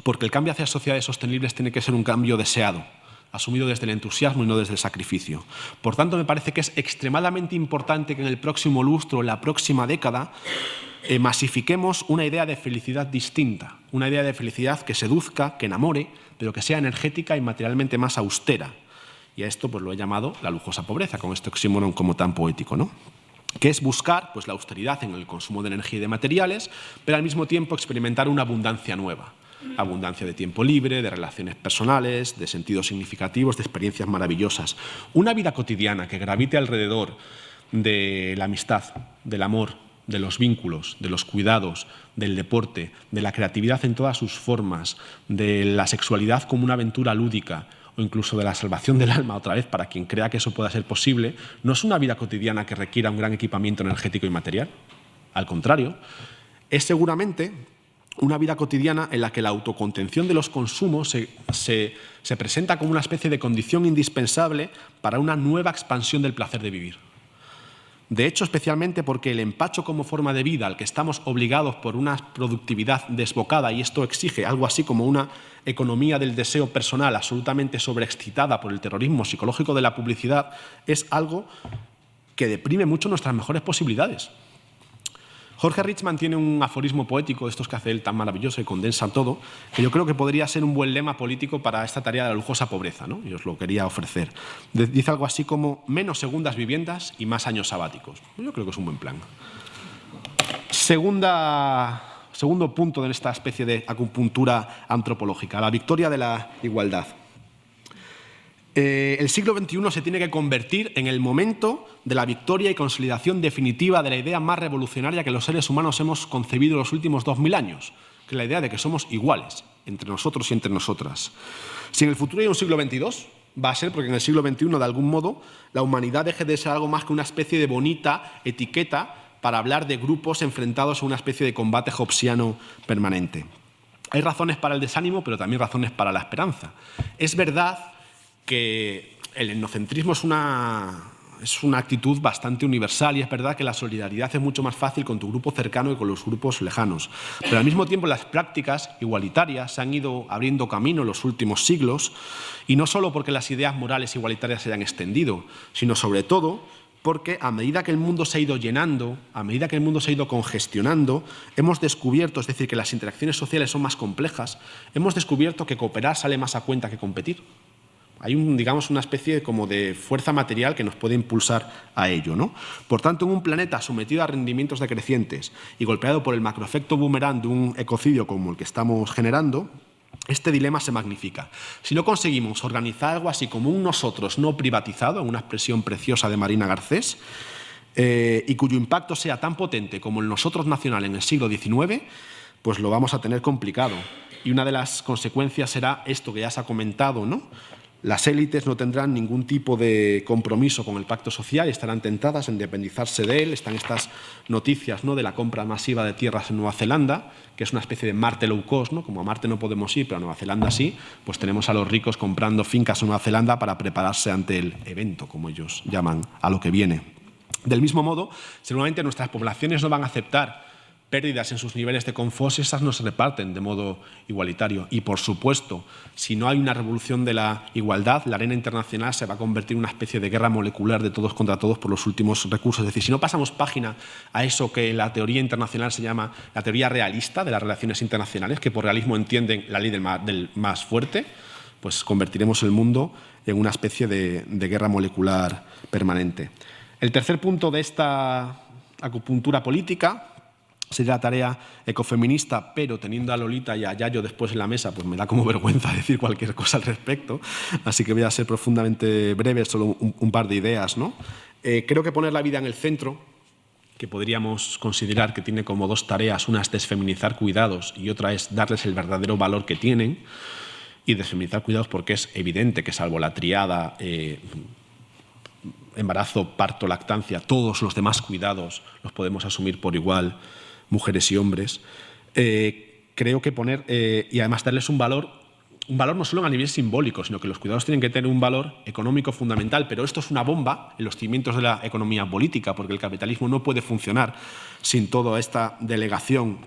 Porque el cambio hacia sociedades sostenibles tiene que ser un cambio deseado, asumido desde el entusiasmo y no desde el sacrificio. Por tanto, me parece que es extremadamente importante que en el próximo lustro, en la próxima década, masifiquemos una idea de felicidad distinta, una idea de felicidad que seduzca, que enamore, pero que sea energética y materialmente más austera. Y a esto pues lo he llamado la lujosa pobreza, con este oxímoron como tan poético, ¿no? Que es buscar pues, la austeridad en el consumo de energía y de materiales, pero al mismo tiempo experimentar una abundancia nueva. Abundancia de tiempo libre, de relaciones personales, de sentidos significativos, de experiencias maravillosas. Una vida cotidiana que gravite alrededor de la amistad, del amor, de los vínculos, de los cuidados, del deporte, de la creatividad en todas sus formas, de la sexualidad como una aventura lúdica o incluso de la salvación del alma, otra vez, para quien crea que eso pueda ser posible, no es una vida cotidiana que requiera un gran equipamiento energético y material. Al contrario, es seguramente una vida cotidiana en la que la autocontención de los consumos se presenta como una especie de condición indispensable para una nueva expansión del placer de vivir. De hecho, especialmente porque el empacho como forma de vida al que estamos obligados por una productividad desbocada, y esto exige algo así como una economía del deseo personal absolutamente sobreexcitada por el terrorismo psicológico de la publicidad, es algo que deprime mucho nuestras mejores posibilidades. Jorge Richman tiene un aforismo poético, de estos que hace él tan maravilloso y condensa todo, que yo creo que podría ser un buen lema político para esta tarea de la lujosa pobreza, ¿no? Y os lo quería ofrecer. Dice algo así como menos segundas viviendas y más años sabáticos. Yo creo que es un buen plan. Segundo punto de esta especie de acupuntura antropológica, la victoria de la igualdad. El siglo XXI se tiene que convertir en el momento de la victoria y consolidación definitiva de la idea más revolucionaria que los seres humanos hemos concebido en los últimos 2000 años, que es la idea de que somos iguales entre nosotros y entre nosotras. Si en el futuro hay un siglo XXII, va a ser porque en el siglo XXI, de algún modo, la humanidad deje de ser algo más que una especie de bonita etiqueta para hablar de grupos enfrentados a una especie de combate hobbesiano permanente. Hay razones para el desánimo, pero también razones para la esperanza. Es verdad que el etnocentrismo es una actitud bastante universal y es verdad que la solidaridad es mucho más fácil con tu grupo cercano que con los grupos lejanos. Pero al mismo tiempo las prácticas igualitarias se han ido abriendo camino en los últimos siglos y no solo porque las ideas morales igualitarias se hayan extendido, sino sobre todo porque a medida que el mundo se ha ido llenando, a medida que el mundo se ha ido congestionando, hemos descubierto, es decir, que las interacciones sociales son más complejas, hemos descubierto que cooperar sale más a cuenta que competir. Hay digamos, una especie como de fuerza material que nos puede impulsar a ello, ¿no? Por tanto, en un planeta sometido a rendimientos decrecientes y golpeado por el macroefecto boomerang de un ecocidio como el que estamos generando, este dilema se magnifica. Si no conseguimos organizar algo así como un nosotros no privatizado, en una expresión preciosa de Marina Garcés, y cuyo impacto sea tan potente como el nosotros nacional en el siglo XIX, pues lo vamos a tener complicado. Y una de las consecuencias será esto que ya se ha comentado, ¿no? Las élites no tendrán ningún tipo de compromiso con el pacto social y estarán tentadas a independizarse de él. Están estas noticias, ¿no?, de la compra masiva de tierras en Nueva Zelanda, que es una especie de Marte low cost, ¿no? Como a Marte no podemos ir, pero a Nueva Zelanda sí, pues tenemos a los ricos comprando fincas en Nueva Zelanda para prepararse ante el evento, como ellos llaman a lo que viene. Del mismo modo, seguramente nuestras poblaciones no van a aceptar pérdidas en sus niveles de confort si esas no se reparten de modo igualitario. Y, por supuesto, si no hay una revolución de la igualdad, la arena internacional se va a convertir en una especie de guerra molecular de todos contra todos por los últimos recursos. Es decir, si no pasamos página a eso que la teoría internacional se llama la teoría realista de las relaciones internacionales, que por realismo entienden la ley del más fuerte, pues convertiremos el mundo en una especie de guerra molecular permanente. El tercer punto de esta acupuntura política sería la tarea ecofeminista, pero teniendo a Lolita y a Yayo después en la mesa, pues me da como vergüenza decir cualquier cosa al respecto, así que voy a ser profundamente breve, solo un par de ideas, ¿no? Creo que poner la vida en el centro, que podríamos considerar que tiene como dos tareas, una es desfeminizar cuidados y otra es darles el verdadero valor que tienen, y desfeminizar cuidados porque es evidente que salvo la triada embarazo, parto, lactancia, todos los demás cuidados los podemos asumir por igual, mujeres y hombres. Creo que poner, y además darles un valor no solo a nivel simbólico, sino que los cuidados tienen que tener un valor económico fundamental, pero esto es una bomba en los cimientos de la economía política, porque el capitalismo no puede funcionar sin toda esta delegación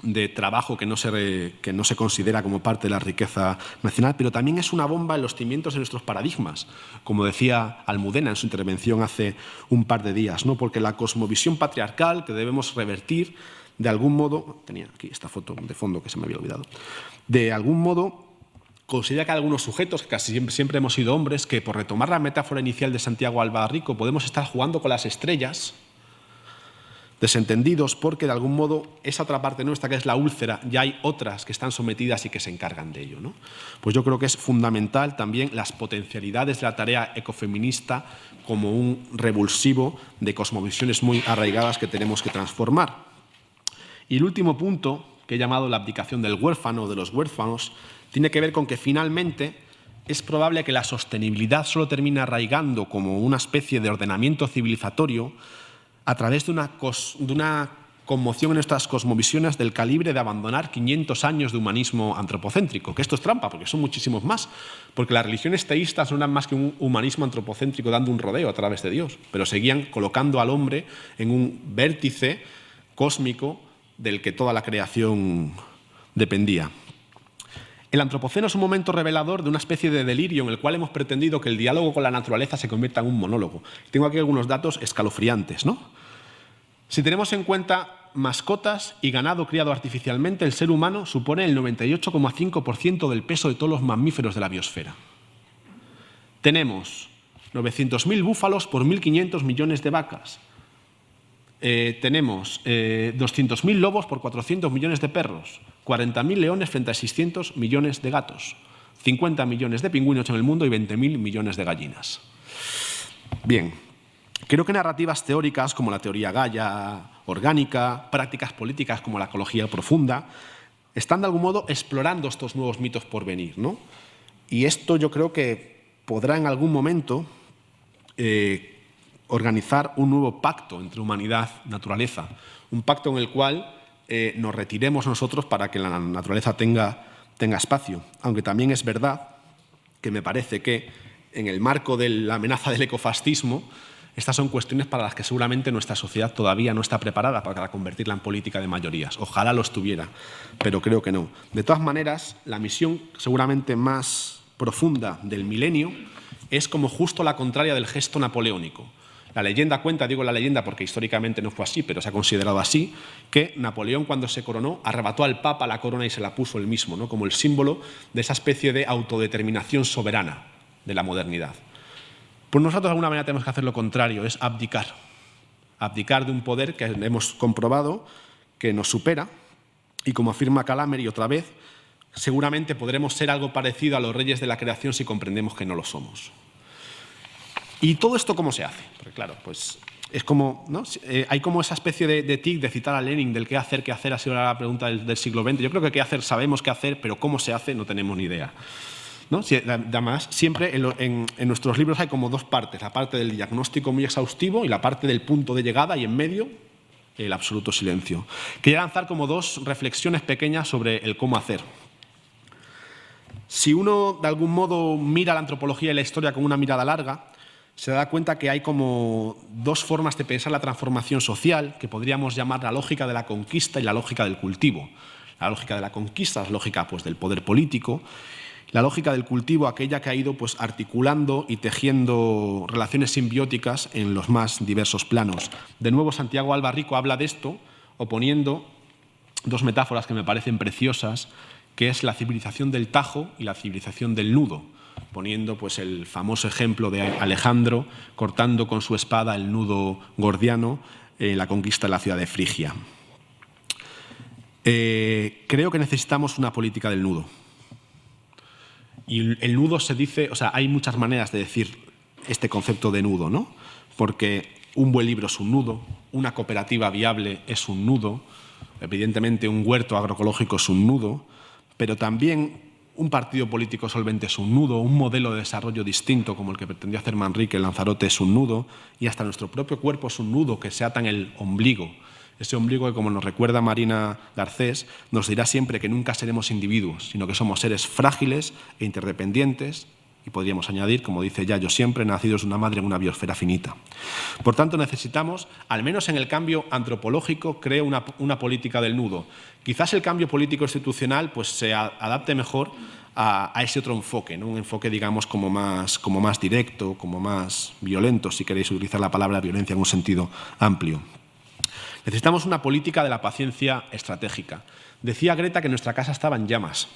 de trabajo que no se considera como parte de la riqueza nacional, pero también es una bomba en los cimientos de nuestros paradigmas, como decía Almudena en su intervención hace un par de días, ¿no? Porque la cosmovisión patriarcal que debemos revertir, de algún modo, tenía aquí esta foto de fondo que se me había olvidado, de algún modo considera que hay algunos sujetos, que casi siempre hemos sido hombres, que por retomar la metáfora inicial de Santiago Alba Rico podemos estar jugando con las estrellas, desentendidos porque de algún modo esa otra parte nuestra que es la úlcera, ya hay otras que están sometidas y que se encargan de ello, ¿no? Pues yo creo que es fundamental también las potencialidades de la tarea ecofeminista como un revulsivo de cosmovisiones muy arraigadas que tenemos que transformar. Y el último punto, que he llamado la abdicación del huérfano o de los huérfanos, tiene que ver con que finalmente es probable que la sostenibilidad solo termine arraigando como una especie de ordenamiento civilizatorio a través de una conmoción en nuestras cosmovisiones del calibre de abandonar 500 años de humanismo antropocéntrico, que esto es trampa, porque son muchísimos más, porque las religiones teístas no eran más que un humanismo antropocéntrico dando un rodeo a través de Dios, pero seguían colocando al hombre en un vértice cósmico del que toda la creación dependía. El antropoceno es un momento revelador de una especie de delirio en el cual hemos pretendido que el diálogo con la naturaleza se convierta en un monólogo. Tengo aquí algunos datos escalofriantes, ¿no? Si tenemos en cuenta mascotas y ganado criado artificialmente, el ser humano supone el 98,5% del peso de todos los mamíferos de la biosfera. Tenemos 900.000 búfalos por 1.500 millones de vacas. Tenemos 200.000 lobos por 400 millones de perros, 40.000 leones frente a 600 millones de gatos, 50 millones de pingüinos en el mundo y 20.000 millones de gallinas. Bien, creo que narrativas teóricas como la teoría Gaia orgánica, prácticas políticas como la ecología profunda, están de algún modo explorando estos nuevos mitos por venir, ¿no? Y esto yo creo que podrá en algún momento organizar un nuevo pacto entre humanidad y naturaleza, un pacto en el cual nos retiremos nosotros para que la naturaleza tenga espacio, aunque también es verdad que me parece que en el marco de la amenaza del ecofascismo, estas son cuestiones para las que seguramente nuestra sociedad todavía no está preparada para convertirla en política de mayorías. Ojalá lo estuviera, pero creo que no. De todas maneras, la misión seguramente más profunda del milenio es como justo la contraria del gesto napoleónico. La leyenda cuenta, digo la leyenda porque históricamente no fue así, pero se ha considerado así, que Napoleón cuando se coronó arrebató al Papa la corona y se la puso él mismo, ¿no? Como el símbolo de esa especie de autodeterminación soberana de la modernidad. Pues nosotros de alguna manera tenemos que hacer lo contrario, es abdicar. Abdicar de un poder que hemos comprobado que nos supera y, como afirma Calamery otra vez, seguramente podremos ser algo parecido a los reyes de la creación si comprendemos que no lo somos. ¿Y todo esto cómo se hace? Porque claro, pues es como, ¿no? Hay como esa especie de tic de citar a Lenin del qué hacer, ha sido la pregunta del siglo XX. Yo creo que qué hacer sabemos qué hacer, pero cómo se hace no tenemos ni idea, ¿no? Además, siempre en nuestros libros hay como dos partes, la parte del diagnóstico muy exhaustivo y la parte del punto de llegada y en medio el absoluto silencio. Quería lanzar como dos reflexiones pequeñas sobre el cómo hacer. Si uno de algún modo mira la antropología y la historia con una mirada larga, se da cuenta que hay como dos formas de pensar la transformación social que podríamos llamar la lógica de la conquista y la lógica del cultivo. La lógica de la conquista es la lógica pues, del poder político. La lógica del cultivo, aquella que ha ido pues, articulando y tejiendo relaciones simbióticas en los más diversos planos. De nuevo, Santiago Alba Rico habla de esto, oponiendo dos metáforas que me parecen preciosas, que es la civilización del Tajo y la civilización del nudo, poniendo pues, el famoso ejemplo de Alejandro cortando con su espada el nudo gordiano en la conquista de la ciudad de Frigia. Creo que necesitamos una política del nudo. Y el nudo se dice, o sea, hay muchas maneras de decir este concepto de nudo, ¿no? Porque un buen libro es un nudo, una cooperativa viable es un nudo, evidentemente un huerto agroecológico es un nudo, pero también un partido político solvente es un nudo, un modelo de desarrollo distinto como el que pretendió hacer Manrique en Lanzarote es un nudo, y hasta nuestro propio cuerpo es un nudo que se ata en el ombligo. Ese ombligo que, como nos recuerda Marina Garcés, nos dirá siempre que nunca seremos individuos, sino que somos seres frágiles e interdependientes, y podríamos añadir, como dice Yayo siempre, nacidos de una madre en una biosfera finita. Por tanto, necesitamos, al menos en el cambio antropológico, creo una política del nudo. Quizás el cambio político institucional pues, se adapte mejor a ese otro enfoque, ¿no? Un enfoque, digamos, como más directo, como más violento, si queréis utilizar la palabra violencia en un sentido amplio. Necesitamos una política de la paciencia estratégica. Decía Greta que nuestra casa estaba en llamas.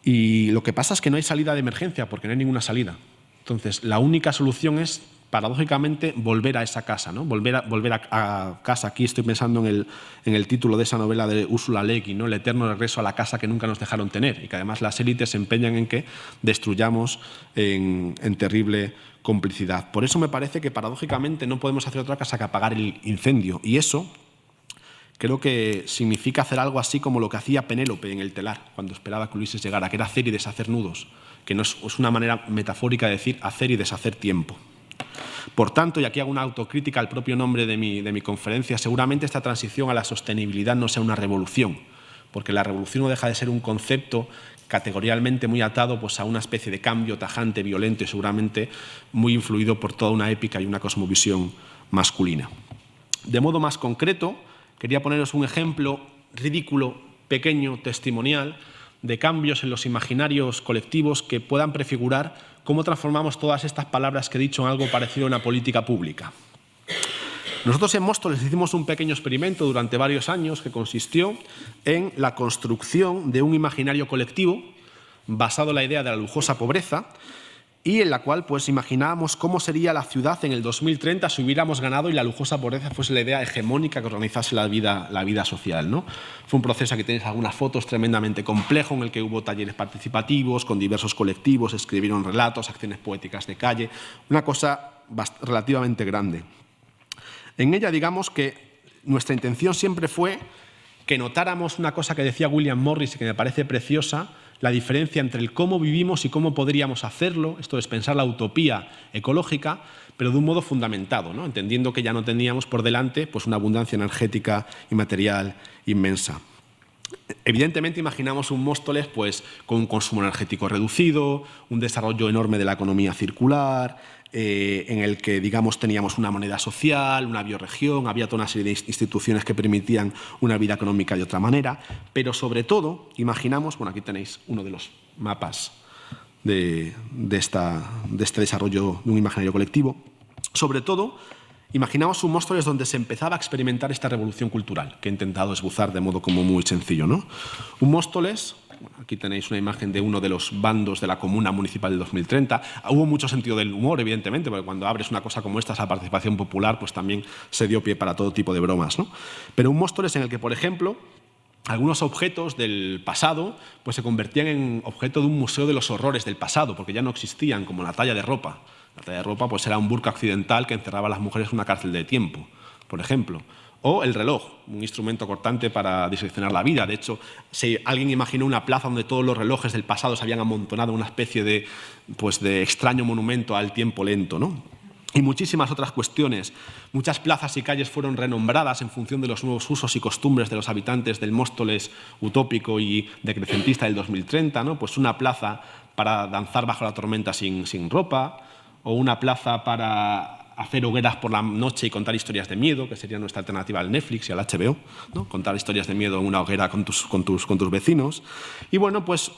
Y lo que pasa es que no hay salida de emergencia, porque no hay ninguna salida. Entonces, la única solución es, paradójicamente, volver a esa casa, ¿no? Volver a casa. Aquí estoy pensando en el título de esa novela de Ursula Le Guin, ¿no? El eterno regreso a la casa que nunca nos dejaron tener, y que además las élites se empeñan en que destruyamos en terrible complicidad. Por eso me parece que, paradójicamente, no podemos hacer otra cosa que apagar el incendio. Y eso creo que significa hacer algo así como lo que hacía Penélope en el telar, cuando esperaba que Ulises llegara, que era hacer y deshacer nudos, que no es una manera metafórica de decir hacer y deshacer tiempo. Por tanto, y aquí hago una autocrítica al propio nombre de mi conferencia, seguramente esta transición a la sostenibilidad no sea una revolución, porque la revolución no deja de ser un concepto categorialmente muy atado pues, a una especie de cambio tajante, violento y seguramente muy influido por toda una épica y una cosmovisión masculina. De modo más concreto, quería poneros un ejemplo ridículo, pequeño, testimonial, de cambios en los imaginarios colectivos que puedan prefigurar cómo transformamos todas estas palabras que he dicho en algo parecido a una política pública. Nosotros en Móstoles hicimos un pequeño experimento durante varios años que consistió en la construcción de un imaginario colectivo basado en la idea de la lujosa pobreza y en la cual pues, imaginábamos cómo sería la ciudad en el 2030 si hubiéramos ganado y la lujosa pobreza fuese la idea hegemónica que organizase la vida social, ¿no? Fue un proceso, aquí tenéis algunas fotos, tremendamente complejo, en el que hubo talleres participativos con diversos colectivos, escribieron relatos, acciones poéticas de calle, una cosa relativamente grande. En ella, digamos que nuestra intención siempre fue que notáramos una cosa que decía William Morris y que me parece preciosa, la diferencia entre el cómo vivimos y cómo podríamos hacerlo, esto es pensar la utopía ecológica, pero de un modo fundamentado, ¿no? Entendiendo que ya no teníamos por delante pues, una abundancia energética y material inmensa. Evidentemente imaginamos un Móstoles pues, con un consumo energético reducido, un desarrollo enorme de la economía circular, en el que digamos, teníamos una moneda social, una bioregión, había toda una serie de instituciones que permitían una vida económica de otra manera, pero sobre todo imaginamos, bueno, aquí tenéis uno de los mapas de este desarrollo de un imaginario colectivo, sobre todo imaginamos un Móstoles donde se empezaba a experimentar esta revolución cultural, que he intentado esbozar de modo como muy sencillo, ¿no? Un Móstoles, bueno, aquí tenéis una imagen de uno de los bandos de la Comuna Municipal del 2030. Hubo mucho sentido del humor, evidentemente, porque cuando abres una cosa como esta, esa participación popular, pues también se dio pie para todo tipo de bromas, ¿no? Pero un Móstoles en el que, por ejemplo, algunos objetos del pasado pues, se convertían en objeto de un museo de los horrores del pasado, porque ya no existían, como la talla de ropa. La talla de ropa pues, era un burka occidental que encerraba a las mujeres en una cárcel de tiempo, por ejemplo. O el reloj, un instrumento cortante para diseccionar la vida. De hecho, si alguien imaginó una plaza donde todos los relojes del pasado se habían amontonado en una especie de extraño monumento al tiempo lento, ¿no? Y muchísimas otras cuestiones. Muchas plazas y calles fueron renombradas en función de los nuevos usos y costumbres de los habitantes del Móstoles utópico y decrecentista del 2030, ¿no? Pues una plaza para danzar bajo la tormenta sin ropa, o una plaza para hacer hogueras por la noche y contar historias de miedo, que sería nuestra alternativa al Netflix y al HBO, ¿no? Contar historias de miedo en una hoguera con tus vecinos. Y bueno, pues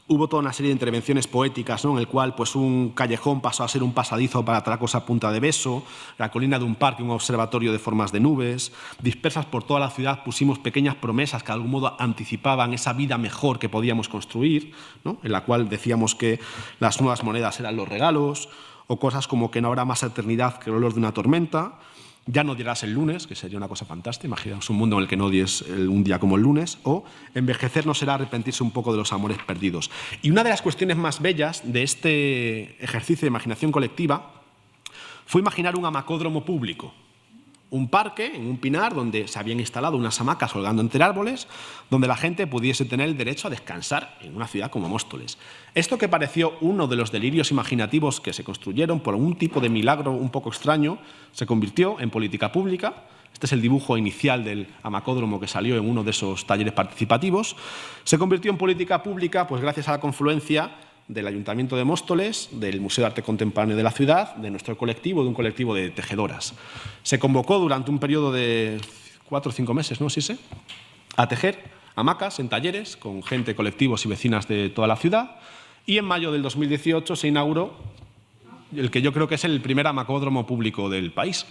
hubo toda una serie de intervenciones poéticas, ¿no? En el cual pues, un callejón pasó a ser un pasadizo para atracos a punta de beso, la colina de un parque, un observatorio de formas de nubes. Dispersas por toda la ciudad pusimos pequeñas promesas que de algún modo anticipaban esa vida mejor que podíamos construir, ¿no? En la cual decíamos que las nuevas monedas eran los regalos, o cosas como que no habrá más eternidad que el olor de una tormenta, Ya no odiarás el lunes, que sería una cosa fantástica, imaginaos un mundo en el que no odies un día como el lunes, o envejecer no será arrepentirse un poco de los amores perdidos. Y una de las cuestiones más bellas de este ejercicio de imaginación colectiva fue imaginar un hamacódromo público. Un parque en un pinar donde se habían instalado unas hamacas colgando entre árboles, donde la gente pudiese tener el derecho a descansar en una ciudad como Móstoles. Esto que pareció uno de los delirios imaginativos que se construyeron por un tipo de milagro un poco extraño, se convirtió en política pública. Este es el dibujo inicial del hamacódromo que salió en uno de esos talleres participativos. Se convirtió en política pública pues gracias a la confluencia del Ayuntamiento de Móstoles, del Museo de Arte Contemporáneo de la ciudad, de nuestro colectivo, de un colectivo de tejedoras. Se convocó durante un periodo de 4 o 5 meses, ¿no? Sí sé, a tejer hamacas en talleres con gente, colectivos y vecinas de toda la ciudad, y en mayo del 2018 se inauguró el que yo creo que es el primer hamacódromo público del país.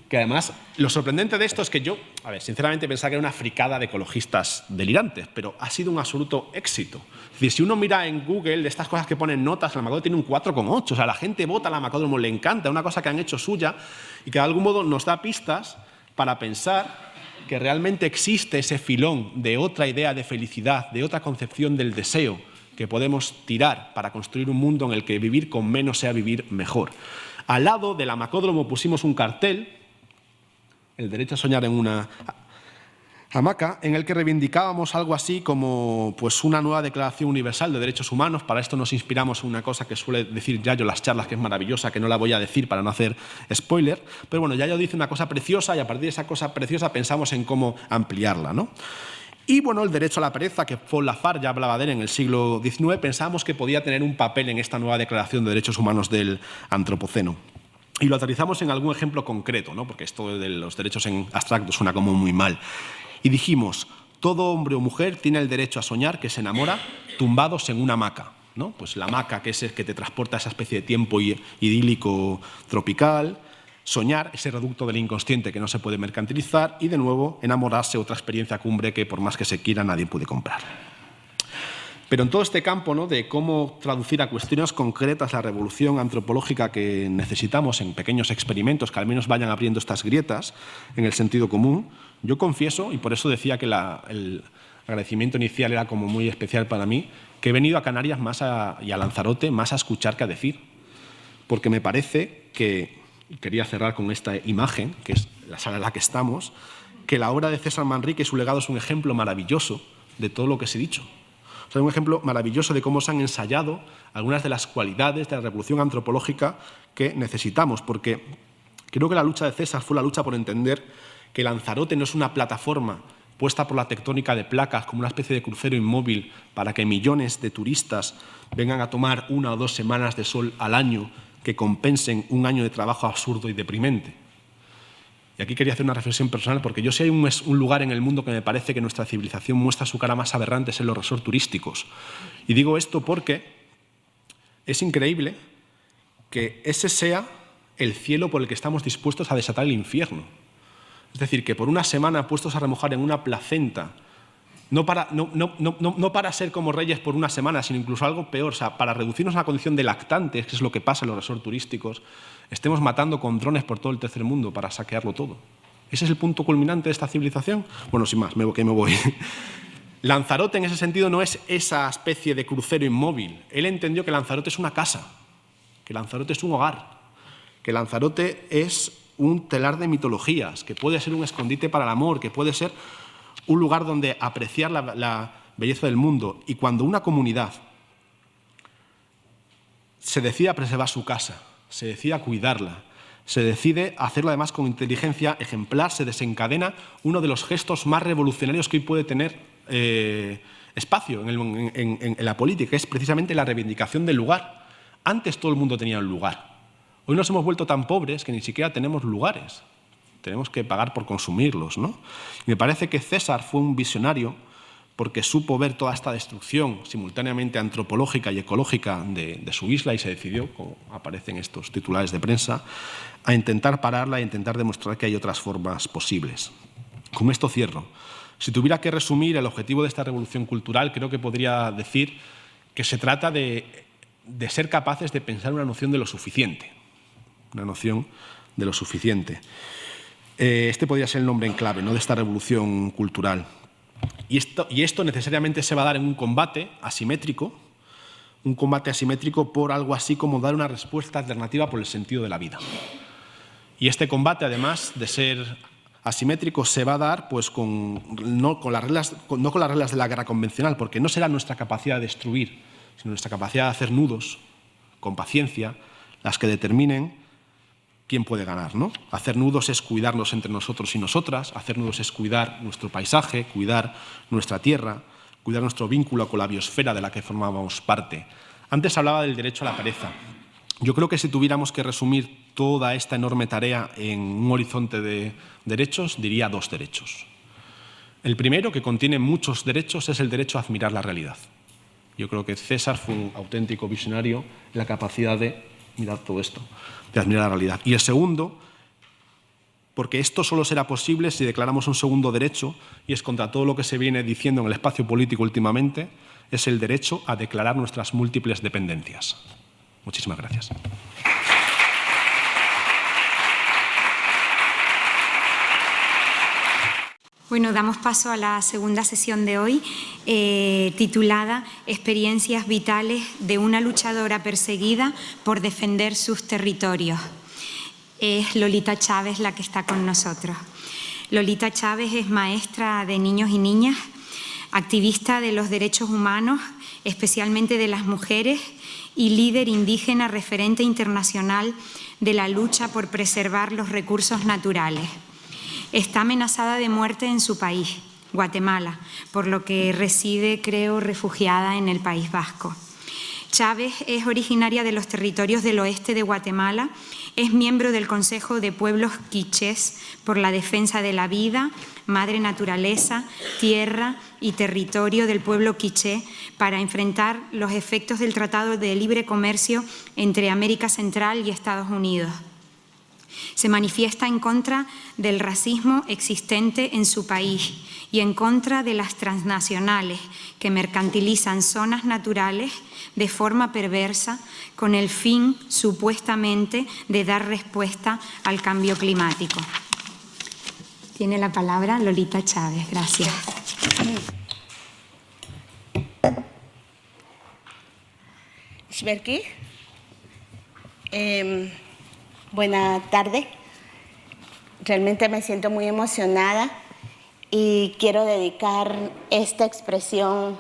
Que además, lo sorprendente de esto es que yo, sinceramente pensaba que era una fricada de ecologistas delirantes, pero ha sido un absoluto éxito. Es decir, si uno mira en Google de estas cosas que ponen notas, el hamacódromo tiene un 4,8, o sea, la gente vota al hamacódromo, le encanta, es una cosa que han hecho suya y que de algún modo nos da pistas para pensar que realmente existe ese filón de otra idea de felicidad, de otra concepción del deseo que podemos tirar para construir un mundo en el que vivir con menos sea vivir mejor. Al lado del hamacódromo pusimos un cartel, el derecho a soñar en una hamaca, en el que reivindicábamos algo así como pues, una nueva Declaración Universal de Derechos Humanos. Para esto nos inspiramos en una cosa que suele decir Yayo en las charlas, que es maravillosa, que no la voy a decir para no hacer spoiler, pero bueno, Yayo dice una cosa preciosa y a partir de esa cosa preciosa pensamos en cómo ampliarla, ¿no? Y bueno, el derecho a la pereza, que Paul Lafargue ya hablaba de él en el siglo XIX, pensábamos que podía tener un papel en esta nueva Declaración de Derechos Humanos del Antropoceno. Y lo aterrizamos en algún ejemplo concreto, ¿no? Porque esto de los derechos en abstracto suena como muy mal. Y dijimos, todo hombre o mujer tiene el derecho a soñar que se enamora tumbados en una hamaca, ¿no? Pues la hamaca, que es el que te transporta a esa especie de tiempo idílico tropical, soñar, ese reducto del inconsciente que no se puede mercantilizar y, de nuevo, enamorarse, otra experiencia cumbre que, por más que se quiera, nadie puede comprar. Pero en todo este campo, ¿no?, de cómo traducir a cuestiones concretas la revolución antropológica que necesitamos en pequeños experimentos que al menos vayan abriendo estas grietas en el sentido común, yo confieso, y por eso decía que el agradecimiento inicial era como muy especial para mí, que he venido a Canarias y a Lanzarote más a escuchar que a decir. Porque me parece que, y quería cerrar con esta imagen, que es la sala en la que estamos, que la obra de César Manrique y su legado es un ejemplo maravilloso de todo lo que os he dicho. O sea, un ejemplo maravilloso de cómo se han ensayado algunas de las cualidades de la revolución antropológica que necesitamos, porque creo que la lucha de César fue la lucha por entender que Lanzarote no es una plataforma puesta por la tectónica de placas como una especie de crucero inmóvil para que millones de turistas vengan a tomar 1 o 2 semanas de sol al año que compensen un año de trabajo absurdo y deprimente. Y aquí quería hacer una reflexión personal, porque yo si hay un lugar en el mundo que me parece que nuestra civilización muestra su cara más aberrante es en los resorts turísticos. Y digo esto porque es increíble que ese sea el cielo por el que estamos dispuestos a desatar el infierno. Es decir, que por una semana puestos a remojar en una placenta, no para ser como reyes por una semana, sino incluso algo peor, o sea, para reducirnos a la condición de lactantes, que es lo que pasa en los resorts turísticos, estemos matando con drones por todo el tercer mundo para saquearlo todo. ¿Ese es el punto culminante de esta civilización? Bueno, sin más, me voy. Lanzarote, en ese sentido, no es esa especie de crucero inmóvil. Él entendió que Lanzarote es una casa, que Lanzarote es un hogar, que Lanzarote es un telar de mitologías, que puede ser un escondite para el amor, que puede ser un lugar donde apreciar la belleza del mundo. Y cuando una comunidad se decide a preservar su casa, se decide a cuidarla, se decide a hacerlo además con inteligencia ejemplar, se desencadena uno de los gestos más revolucionarios que hoy puede tener espacio en la política, que es precisamente la reivindicación del lugar. Antes todo el mundo tenía un lugar. Hoy nos hemos vuelto tan pobres que ni siquiera tenemos lugares. Tenemos que pagar por consumirlos, ¿no? Y me parece que César fue un visionario porque supo ver toda esta destrucción simultáneamente antropológica y ecológica de su isla y se decidió, como aparecen estos titulares de prensa, a intentar pararla e intentar demostrar que hay otras formas posibles. Con esto cierro. Si tuviera que resumir el objetivo de esta revolución cultural, creo que podría decir que se trata de ser capaces de pensar una noción de lo suficiente, una noción de lo suficiente. Este podría ser el nombre en clave, ¿no?, de esta revolución cultural. Y esto necesariamente se va a dar en un combate asimétrico por algo así como dar una respuesta alternativa por el sentido de la vida. Y este combate, además de ser asimétrico, se va a dar pues, no con las reglas de la guerra convencional, porque no será nuestra capacidad de destruir, sino nuestra capacidad de hacer nudos, con paciencia, las que determinen quién puede ganar, ¿no? Hacer nudos es cuidarnos entre nosotros y nosotras, hacer nudos es cuidar nuestro paisaje, cuidar nuestra tierra, cuidar nuestro vínculo con la biosfera de la que formábamos parte. Antes hablaba del derecho a la pereza. Yo creo que si tuviéramos que resumir toda esta enorme tarea en un horizonte de derechos, diría 2 derechos. El primero, que contiene muchos derechos, es el derecho a admirar la realidad. Yo creo que César fue un auténtico visionario en la capacidad de mirar todo esto, de admirar la realidad. Y el segundo, porque esto solo será posible si declaramos un segundo derecho, y es contra todo lo que se viene diciendo en el espacio político últimamente, es el derecho a declarar nuestras múltiples dependencias. Muchísimas gracias. Bueno, damos paso a la segunda sesión de hoy, titulada Experiencias vitales de una luchadora perseguida por defender sus territorios. Es Lolita Chávez la que está con nosotros. Lolita Chávez es maestra de niños y niñas, activista de los derechos humanos, especialmente de las mujeres, y líder indígena referente internacional de la lucha por preservar los recursos naturales. Está amenazada de muerte en su país, Guatemala, por lo que reside, creo, refugiada en el País Vasco. Chávez es originaria de los territorios del oeste de Guatemala, es miembro del Consejo de Pueblos Quichés por la defensa de la vida, madre naturaleza, tierra y territorio del pueblo quiché para enfrentar los efectos del Tratado de Libre Comercio entre América Central y Estados Unidos. Se manifiesta en contra del racismo existente en su país y en contra de las transnacionales que mercantilizan zonas naturales de forma perversa con el fin, supuestamente, de dar respuesta al cambio climático. Tiene la palabra Lolita Chávez. Gracias. Shberki. Buena tarde. Realmente me siento muy emocionada y quiero dedicar esta expresión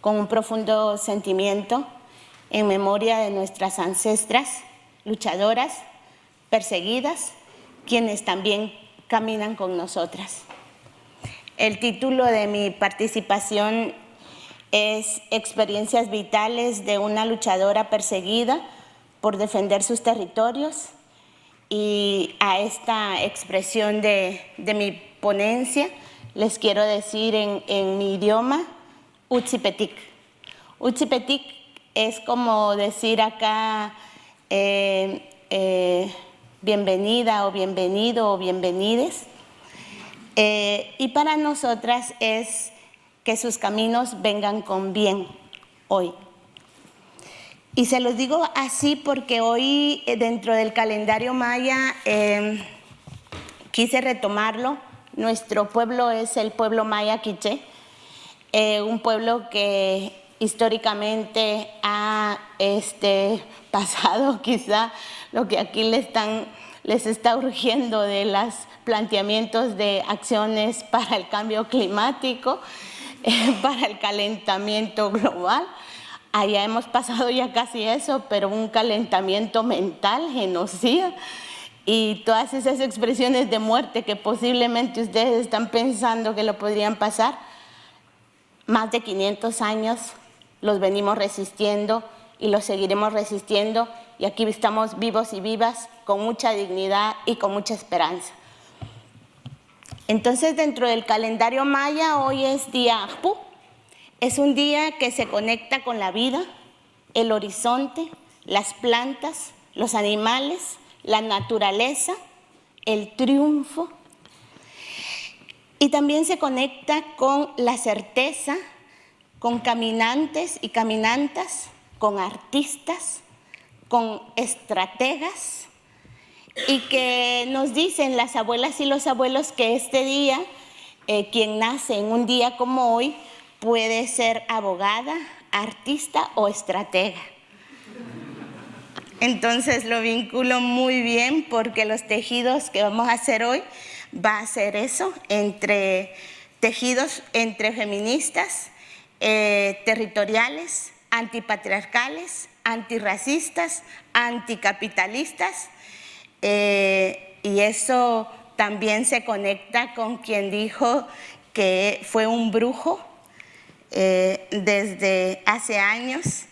con un profundo sentimiento en memoria de nuestras ancestras, luchadoras, perseguidas, quienes también caminan con nosotras. El título de mi participación es Experiencias vitales de una luchadora perseguida por defender sus territorios, y a esta expresión de mi ponencia les quiero decir en mi idioma Utsipetik. Utsipetik es como decir acá bienvenida o bienvenido o bienvenides. Y para nosotras es que sus caminos vengan con bien hoy. Y se los digo así porque hoy dentro del calendario maya quise retomarlo. Nuestro pueblo es el pueblo maya quiché, un pueblo que históricamente ha pasado quizá lo que aquí les está urgiendo de los planteamientos de acciones para el cambio climático, para el calentamiento global. Allá hemos pasado ya casi eso, pero un calentamiento mental, genocida, y todas esas expresiones de muerte que posiblemente ustedes están pensando que lo podrían pasar, más de 500 años los venimos resistiendo y los seguiremos resistiendo, y aquí estamos vivos y vivas con mucha dignidad y con mucha esperanza. Entonces, dentro del calendario maya, hoy es Día Ajpu. Es un día que se conecta con la vida, el horizonte, las plantas, los animales, la naturaleza, el triunfo. Y también se conecta con la certeza, con caminantes y caminantas, con artistas, con estrategas y que nos dicen las abuelas y los abuelos que este día, quien nace en un día como hoy, puede ser abogada, artista o estratega. Entonces lo vinculo muy bien porque los tejidos que vamos a hacer hoy va a ser eso, tejidos entre feministas, territoriales, antipatriarcales, antirracistas, anticapitalistas, y eso también se conecta con quien dijo que fue un brujo desde hace años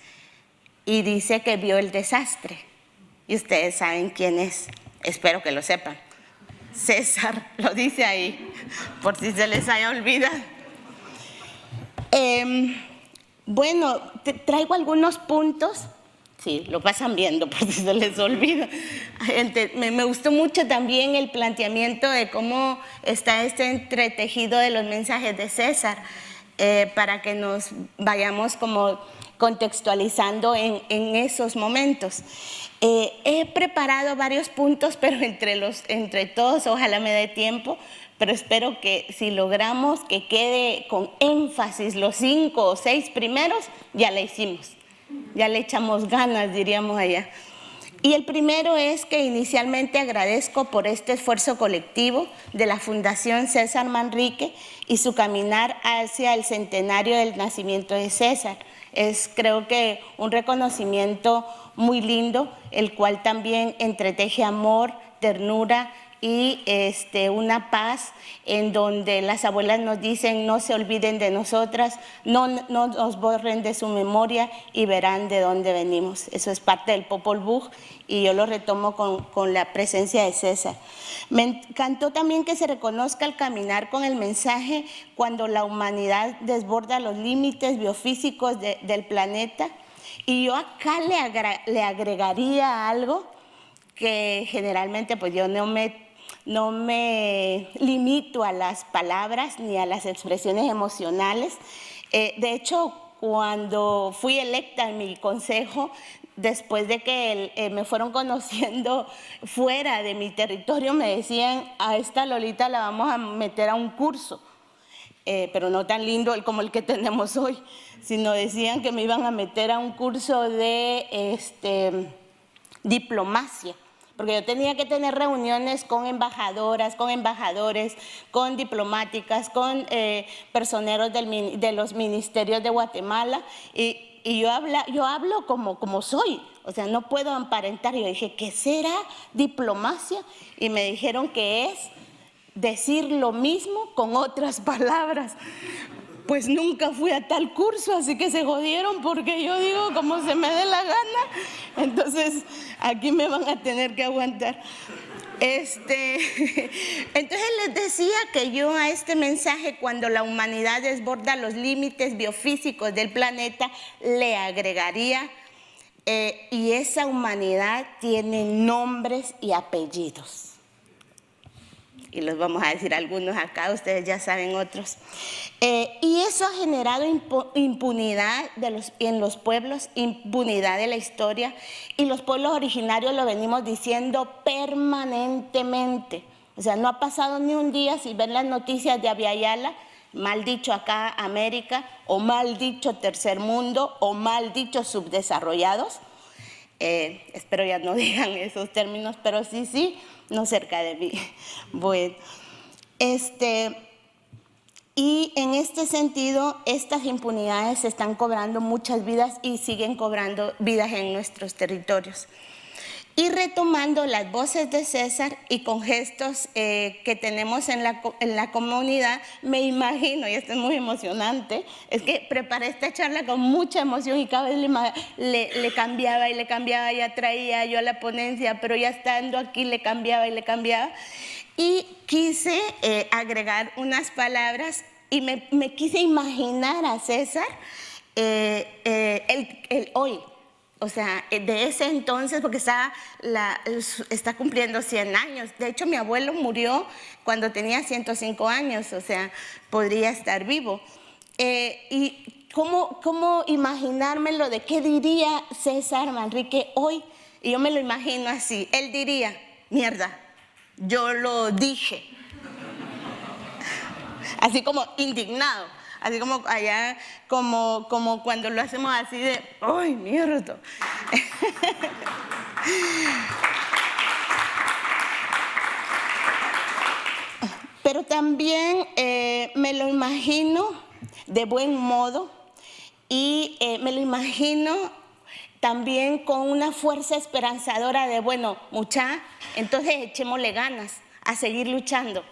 y dice que vio el desastre. Y ustedes saben quién es, espero que lo sepan. César, lo dice ahí, por si se les haya olvidado. Bueno, traigo algunos puntos. Sí, lo pasan viendo por si se les olvida. Me gustó mucho también el planteamiento de cómo está este entretejido de los mensajes de César, para que nos vayamos como contextualizando en esos momentos. He preparado varios puntos, pero entre todos ojalá me dé tiempo, pero espero que si logramos que quede con énfasis los 5 o 6 primeros, ya la hicimos. Ya le echamos ganas, diríamos allá. Y el primero es que inicialmente agradezco por este esfuerzo colectivo de la Fundación César Manrique y su caminar hacia el centenario del nacimiento de César. Es, creo que, un reconocimiento muy lindo, el cual también entreteje amor, ternura y una paz en donde las abuelas nos dicen no se olviden de nosotras, no nos borren de su memoria y verán de dónde venimos. Eso es parte del Popol Vuh y yo lo retomo con la presencia de César. Me encantó también que se reconozca el caminar con el mensaje cuando la humanidad desborda los límites biofísicos del planeta, y yo acá le agregaría algo que generalmente pues yo no me limito a las palabras ni a las expresiones emocionales. De hecho, cuando fui electa en mi consejo, después de que me fueron conociendo fuera de mi territorio, me decían, a esta Lolita la vamos a meter a un curso, pero no tan lindo como el que tenemos hoy, sino decían que me iban a meter a un curso de diplomacia, porque yo tenía que tener reuniones con embajadoras, con embajadores, con diplomáticas, con personeros de los ministerios de Guatemala, y yo hablo como soy, o sea, no puedo aparentar. Yo dije, ¿qué será diplomacia? Y me dijeron que es decir lo mismo con otras palabras. Pues nunca fui a tal curso, así que se jodieron porque yo digo como se me dé la gana, entonces aquí me van a tener que aguantar. Entonces les decía que yo a este mensaje, cuando la humanidad desborda los límites biofísicos del planeta, le agregaría, y esa humanidad tiene nombres y apellidos. Y los vamos a decir algunos acá, ustedes ya saben otros. Y eso ha generado impunidad en los pueblos, impunidad de la historia, y los pueblos originarios lo venimos diciendo permanentemente. O sea, no ha pasado ni un día sin ver las noticias de Abya Yala, mal dicho acá América, o mal dicho tercer mundo, o mal dicho subdesarrollados. Espero ya no digan esos términos, pero sí, no cerca de mí. Bueno, y en este sentido, estas impunidades están cobrando muchas vidas y siguen cobrando vidas en nuestros territorios. Y retomando las voces de César y con gestos que tenemos en la comunidad, me imagino, y esto es muy emocionante, es que preparé esta charla con mucha emoción y cada vez le cambiaba y le cambiaba, y atraía yo a la ponencia, pero ya estando aquí le cambiaba y le cambiaba. Y quise agregar unas palabras y me quise imaginar a César el hoy. O sea, de ese entonces, porque está cumpliendo 100 años. De hecho, mi abuelo murió cuando tenía 105 años, o sea, podría estar vivo. Y ¿cómo imaginármelo de qué diría César Manrique hoy? Y yo me lo imagino así. Él diría, mierda, yo lo dije. Así como indignado, así como allá, como cuando lo hacemos así de, ¡ay, mierda! Pero también me lo imagino de buen modo y me lo imagino también con una fuerza esperanzadora de, bueno, mucha, entonces echémosle ganas a seguir luchando.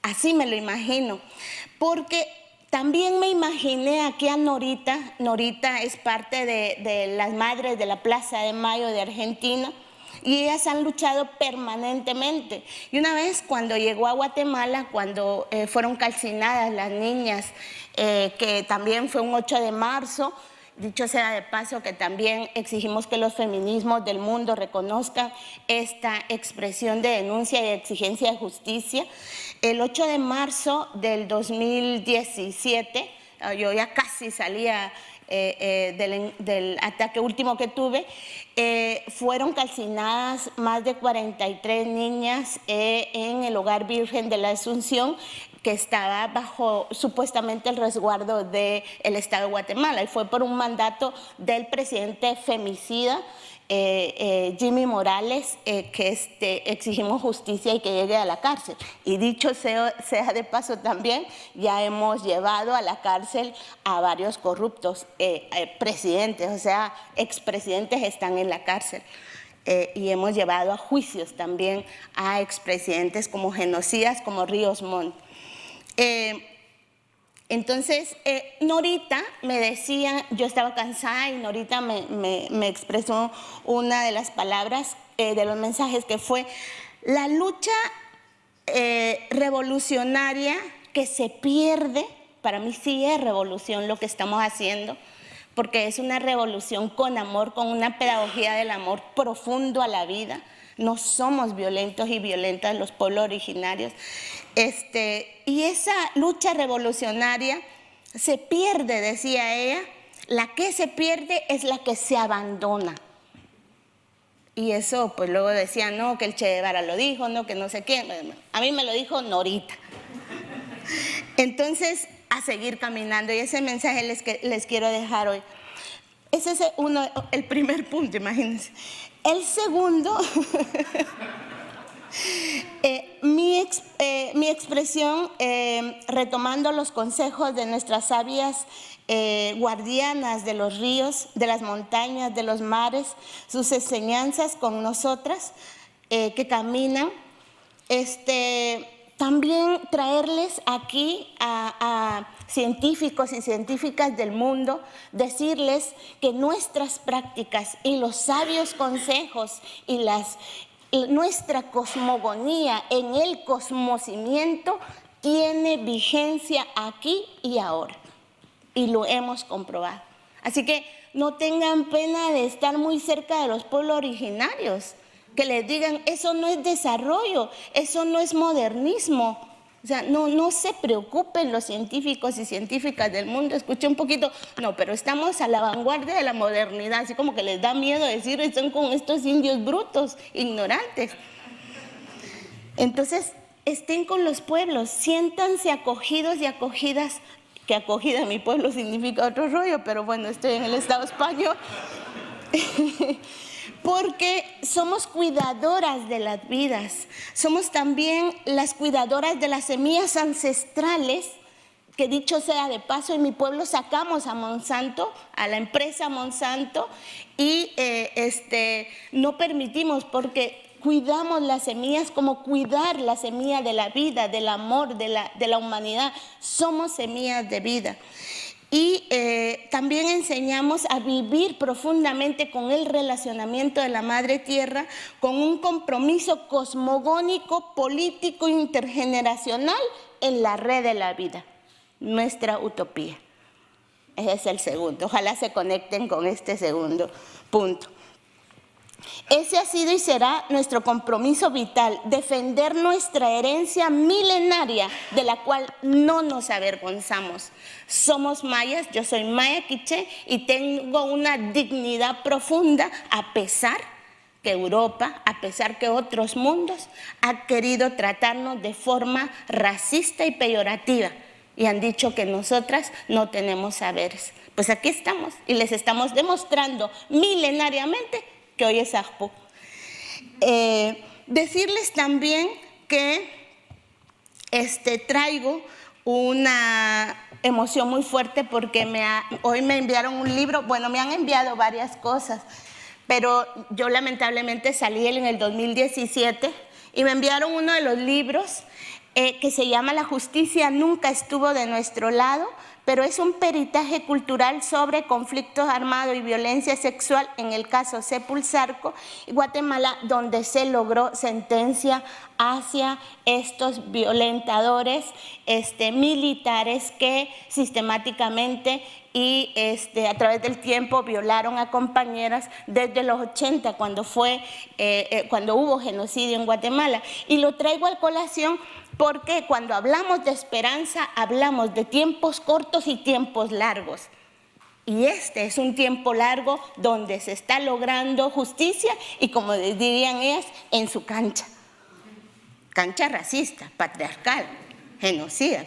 Así me lo imagino, porque también me imaginé aquí a Norita. Norita es parte de las madres de la Plaza de Mayo de Argentina y ellas han luchado permanentemente. Y una vez cuando llegó a Guatemala, cuando fueron calcinadas las niñas, que también fue un 8 de marzo, dicho sea de paso que también exigimos que los feminismos del mundo reconozcan esta expresión de denuncia y de exigencia de justicia. El 8 de marzo del 2017, yo ya casi salía del ataque último que tuve, fueron calcinadas más de 43 niñas en el Hogar Virgen de la Asunción, que estaba bajo supuestamente el resguardo del Estado de Guatemala, y fue por un mandato del presidente femicida Jimmy Morales, que exigimos justicia y que llegue a la cárcel. Y dicho sea de paso también, ya hemos llevado a la cárcel a varios corruptos presidentes, o sea, expresidentes están en la cárcel. Y hemos llevado a juicios también a expresidentes como genocidas, como Ríos Montt. Entonces, Norita me decía, yo estaba cansada y Norita me expresó una de las palabras de los mensajes que fue la lucha revolucionaria que se pierde. Para mí sí es revolución lo que estamos haciendo, porque es una revolución con amor, con una pedagogía del amor profundo a la vida. No somos violentos y violentas los pueblos originarios. Y esa lucha revolucionaria se pierde, decía ella. La que se pierde es la que se abandona. Y eso, pues luego decía, no, que el Che Guevara lo dijo, no, que no sé qué. A mí me lo dijo Norita. Entonces, a seguir caminando. Y ese mensaje les quiero dejar hoy. Ese es el primer punto, imagínense. El segundo, mi expresión, retomando los consejos de nuestras sabias guardianas de los ríos, de las montañas, de los mares, sus enseñanzas con nosotras que caminan, también traerles aquí a científicos y científicas del mundo, decirles que nuestras prácticas y los sabios consejos y nuestra cosmogonía en el cosmocimiento tiene vigencia aquí y ahora. Y lo hemos comprobado. Así que no tengan pena de estar muy cerca de los pueblos originarios, que les digan, eso no es desarrollo, eso no es modernismo. O sea, no se preocupen los científicos y científicas del mundo. Escuché un poquito, no, pero estamos a la vanguardia de la modernidad, así como que les da miedo decir, están con estos indios brutos, ignorantes. Entonces, estén con los pueblos, siéntanse acogidos y acogidas, que acogida en mi pueblo significa otro rollo, pero bueno, estoy en el Estado español. Porque somos cuidadoras de las vidas, somos también las cuidadoras de las semillas ancestrales, que dicho sea de paso, en mi pueblo sacamos a Monsanto, a la empresa Monsanto, y no permitimos, porque cuidamos las semillas como cuidar la semilla de la vida, del amor, de la humanidad. Somos semillas de vida. Y también enseñamos a vivir profundamente con el relacionamiento de la Madre Tierra, con un compromiso cosmogónico, político, intergeneracional en la red de la vida, nuestra utopía. Ese es el segundo. Ojalá se conecten con este segundo punto. Ese ha sido y será nuestro compromiso vital, defender nuestra herencia milenaria de la cual no nos avergonzamos. Somos mayas, yo soy maya quiché y tengo una dignidad profunda a pesar que Europa, a pesar que otros mundos, ha querido tratarnos de forma racista y peyorativa y han dicho que nosotras no tenemos saberes. Pues aquí estamos y les estamos demostrando milenariamente que hoy es Ajpú. Decirles también que traigo una emoción muy fuerte porque hoy me enviaron un libro, bueno, me han enviado varias cosas, pero yo lamentablemente salí en el 2017 y me enviaron uno de los libros que se llama La justicia nunca estuvo de nuestro lado, pero es un peritaje cultural sobre conflictos armados y violencia sexual en el caso Sepulsarco y Guatemala, donde se logró sentencia hacia estos violentadores militares que sistemáticamente y a través del tiempo violaron a compañeras desde los 80 cuando hubo genocidio en Guatemala. Y lo traigo a colación porque cuando hablamos de esperanza hablamos de tiempos cortos y tiempos largos. Y este es un tiempo largo donde se está logrando justicia y, como dirían ellas, en su cancha. Cancha racista, patriarcal, genocida.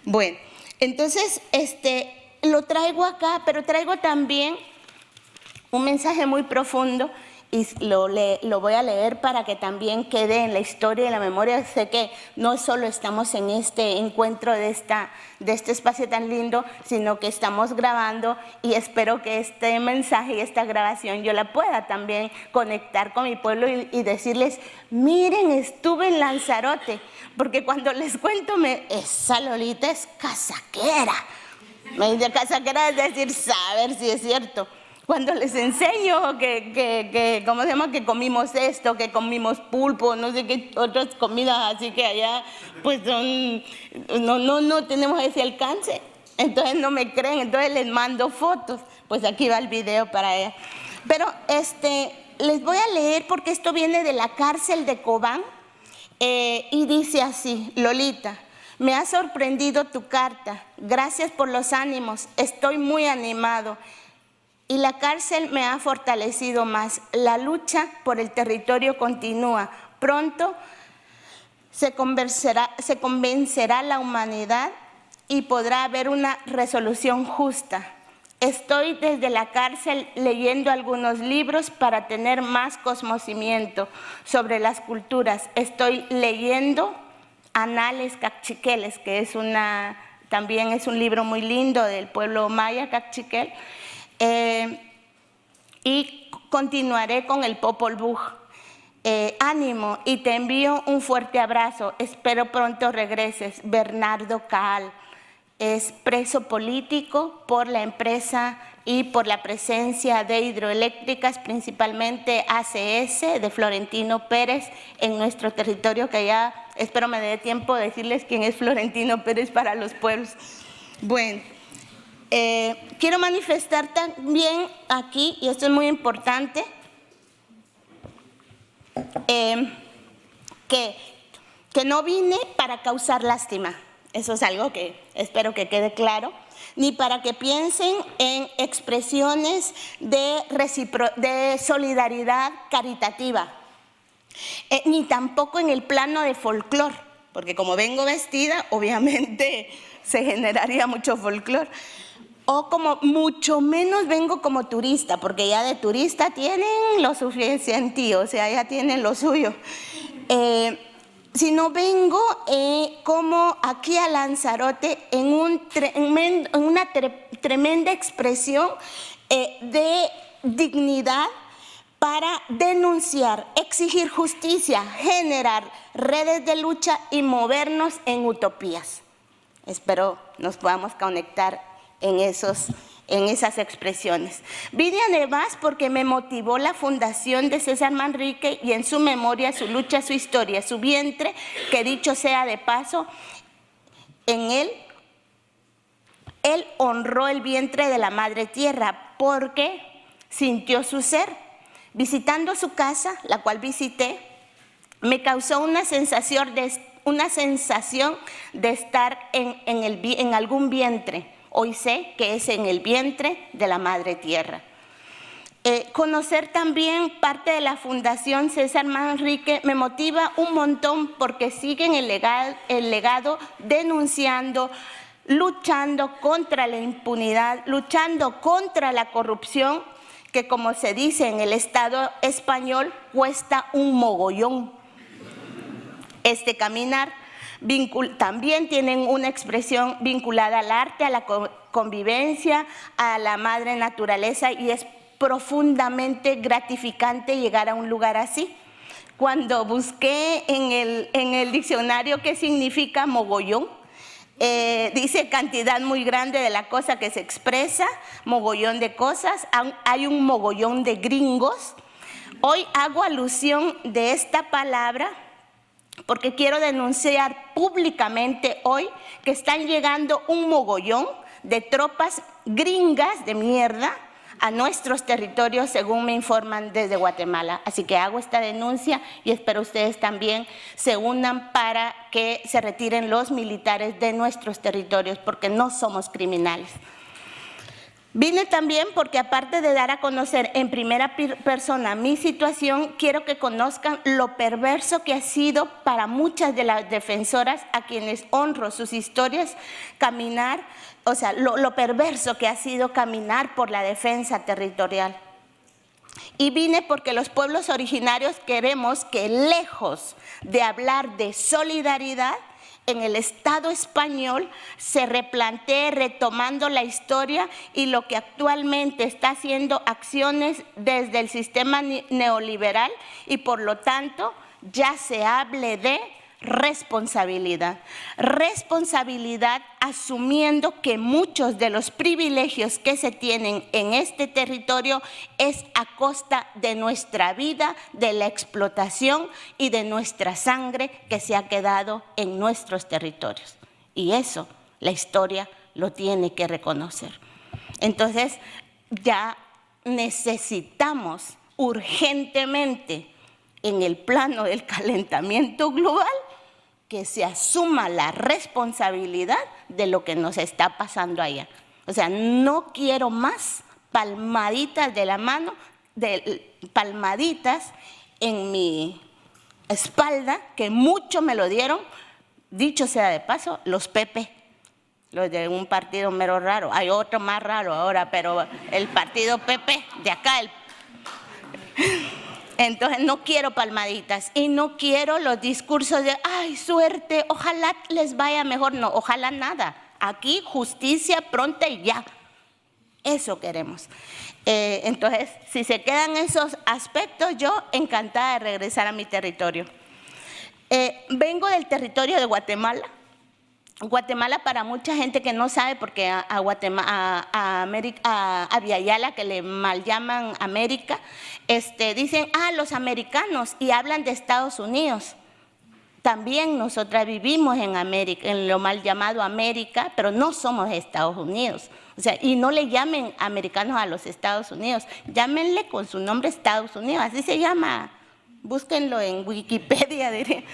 Bueno, entonces lo traigo acá, pero traigo también un mensaje muy profundo y lo voy a leer para que también quede en la historia y en la memoria. Sé que no solo estamos en este encuentro de este espacio tan lindo, sino que estamos grabando y espero que este mensaje y esta grabación yo la pueda también conectar con mi pueblo y decirles, miren, estuve en Lanzarote, porque cuando les cuento, esa Lolita es casaquera. Me dice casaquera, es decir, saber si es cierto. Cuando les enseño ¿cómo se llama? Que comimos esto, que comimos pulpo, no sé qué otras comidas, así que allá pues no tenemos ese alcance. Entonces no me creen, entonces les mando fotos. Pues aquí va el video para ella. Pero les voy a leer porque esto viene de la cárcel de Cobán y dice así: Lolita, me ha sorprendido tu carta. Gracias por los ánimos, estoy muy animado. Y la cárcel me ha fortalecido más. La lucha por el territorio continúa. Pronto se convencerá la humanidad y podrá haber una resolución justa. Estoy desde la cárcel leyendo algunos libros para tener más conocimiento sobre las culturas. Estoy leyendo Anales Cachiqueles, que también es un libro muy lindo del pueblo maya Cachiquel. Y continuaré con el Popol Vuh. Ánimo y te envío un fuerte abrazo. Espero pronto regreses. Bernardo Caal es preso político por la empresa y por la presencia de hidroeléctricas, principalmente ACS de Florentino Pérez en nuestro territorio, que ya espero me dé tiempo de decirles quién es Florentino Pérez para los pueblos. Bueno. Quiero manifestar también aquí, y esto es muy importante, que no vine para causar lástima. Eso es algo que espero que quede claro, ni para que piensen en expresiones de solidaridad caritativa, ni tampoco en el plano de folclor, porque como vengo vestida, obviamente se generaría mucho folclor. O como mucho menos vengo como turista, porque ya de turista tienen lo suficiente, o sea, ya tienen lo suyo. Sino vengo como aquí a Lanzarote en una tremenda expresión de dignidad para denunciar, exigir justicia, generar redes de lucha y movernos en utopías. Espero nos podamos conectar en esas expresiones. Vine además porque me motivó la fundación de César Manrique y en su memoria, su lucha, su historia, su vientre, que dicho sea de paso, en él honró el vientre de la Madre Tierra porque sintió su ser. Visitando su casa, la cual visité, me causó una sensación de estar en algún vientre. Hoy sé que es en el vientre de la Madre Tierra. Conocer también parte de la Fundación César Manrique me motiva un montón porque siguen el legado denunciando, luchando contra la impunidad, luchando contra la corrupción, que como se dice en el Estado español, cuesta un mogollón. Caminar. También tienen una expresión vinculada al arte, a la convivencia, a la madre naturaleza, y es profundamente gratificante llegar a un lugar así. Cuando busqué en el diccionario qué significa mogollón, dice cantidad muy grande de la cosa que se expresa, mogollón de cosas, hay un mogollón de gringos. Hoy hago alusión de esta palabra porque quiero denunciar públicamente hoy que están llegando un mogollón de tropas gringas de mierda a nuestros territorios, según me informan desde Guatemala. Así que hago esta denuncia y espero ustedes también se unan para que se retiren los militares de nuestros territorios, porque no somos criminales. Vine también porque, aparte de dar a conocer en primera persona mi situación, quiero que conozcan lo perverso que ha sido para muchas de las defensoras a quienes honro sus historias, caminar, o sea, lo perverso que ha sido caminar por la defensa territorial. Y vine porque los pueblos originarios queremos que, lejos de hablar de solidaridad, en el Estado español se replantee retomando la historia y lo que actualmente está haciendo acciones desde el sistema neoliberal, y por lo tanto ya se hable de responsabilidad. Responsabilidad asumiendo que muchos de los privilegios que se tienen en este territorio es a costa de nuestra vida, de la explotación y de nuestra sangre que se ha quedado en nuestros territorios. Y eso la historia lo tiene que reconocer. Entonces ya necesitamos urgentemente, en el plano del calentamiento global, que se asuma la responsabilidad de lo que nos está pasando allá. O sea, no quiero más palmaditas de la mano, palmaditas en mi espalda, que mucho me lo dieron, dicho sea de paso, los PP, los de un partido mero raro. Hay otro más raro ahora, pero el partido PP de acá, Entonces no quiero palmaditas y no quiero los discursos de ¡ay, suerte! Ojalá les vaya mejor. No, ojalá nada. Aquí justicia pronta y ya. Eso queremos. Entonces, si se quedan esos aspectos, yo encantada de regresar a mi territorio. Vengo del territorio de Guatemala. Guatemala, para mucha gente que no sabe, porque a Viayala, que le mal llaman América, dicen, los americanos, y hablan de Estados Unidos. También nosotras vivimos en América, en lo mal llamado América, pero no somos Estados Unidos. O sea, y no le llamen americanos a los Estados Unidos, llámenle con su nombre Estados Unidos, así se llama. Búsquenlo en Wikipedia, diré.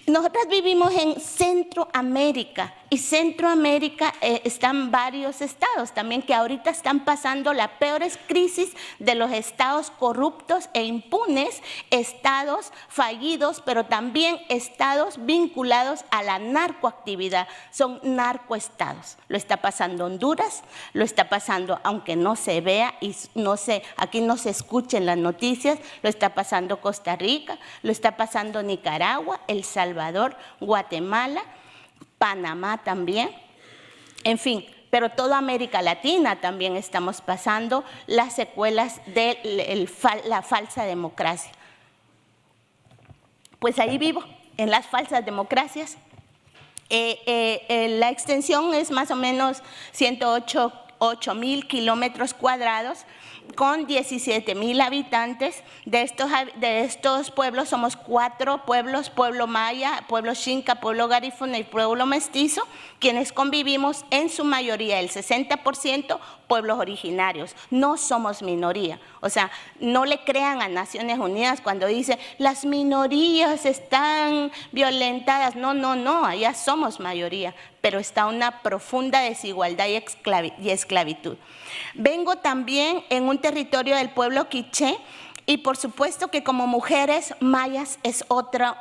Nosotras vivimos en Centroamérica, y Centroamérica están varios estados también que ahorita están pasando la peor crisis de los estados corruptos e impunes, estados fallidos, pero también estados vinculados a la narcoactividad. Son narcoestados. Lo está pasando Honduras, lo está pasando, aunque no se vea y aquí no se escuchen las noticias, lo está pasando Costa Rica, lo está pasando Nicaragua, El Salvador, Guatemala, Panamá también, en fin, pero toda América Latina también estamos pasando las secuelas de la falsa democracia. Pues ahí vivo, en las falsas democracias. La extensión es más o menos 108.000 kilómetros cuadrados, con 17.000 habitantes. De estos pueblos somos 4 pueblos: pueblo maya, pueblo xinca, pueblo garífuna y pueblo mestizo, quienes convivimos en su mayoría, el 60%, pueblos originarios. No somos minoría. O sea, no le crean a Naciones Unidas cuando dice las minorías están violentadas. No, allá somos mayoría. pero está una profunda desigualdad y esclavitud. Vengo también en un territorio del pueblo quiché, y por supuesto que como mujeres mayas es otro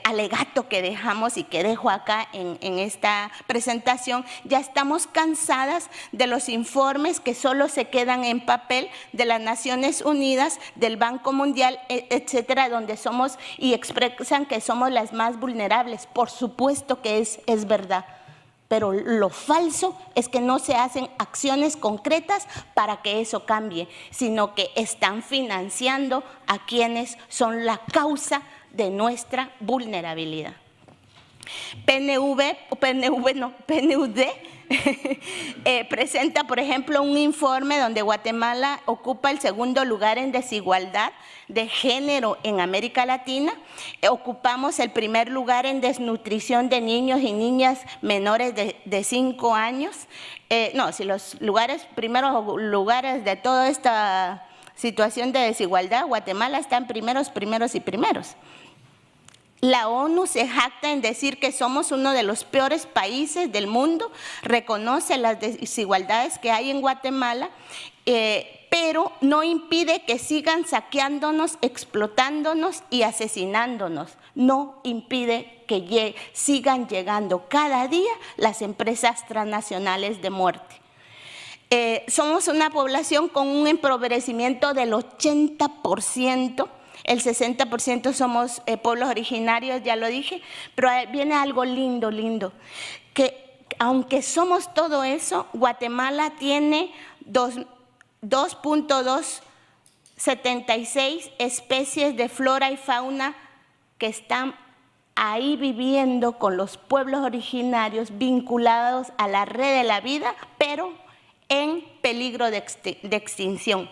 alegato que dejamos y que dejo acá en esta presentación. Ya estamos cansadas de los informes que solo se quedan en papel de las Naciones Unidas, del Banco Mundial, etcétera, donde somos y expresan que somos las más vulnerables. Por supuesto que es verdad. Pero lo falso es que no se hacen acciones concretas para que eso cambie, sino que están financiando a quienes son la causa de nuestra vulnerabilidad. PNUD presenta, por ejemplo, un informe donde Guatemala ocupa el segundo lugar en desigualdad de género en América Latina. Ocupamos el primer lugar en desnutrición de niños y niñas menores de 5 años. Si los primeros lugares de toda esta situación de desigualdad, Guatemala está en primeros. La ONU se jacta en decir que somos uno de los peores países del mundo, reconoce las desigualdades que hay en Guatemala, pero no impide que sigan saqueándonos, explotándonos y asesinándonos. No impide que sigan llegando cada día las empresas transnacionales de muerte. Somos una población con un empobrecimiento del 80%. El 60% somos pueblos originarios, ya lo dije, pero viene algo lindo, que aunque somos todo eso, Guatemala tiene 2.276 especies de flora y fauna que están ahí viviendo con los pueblos originarios vinculados a la red de la vida, pero en peligro de extinción.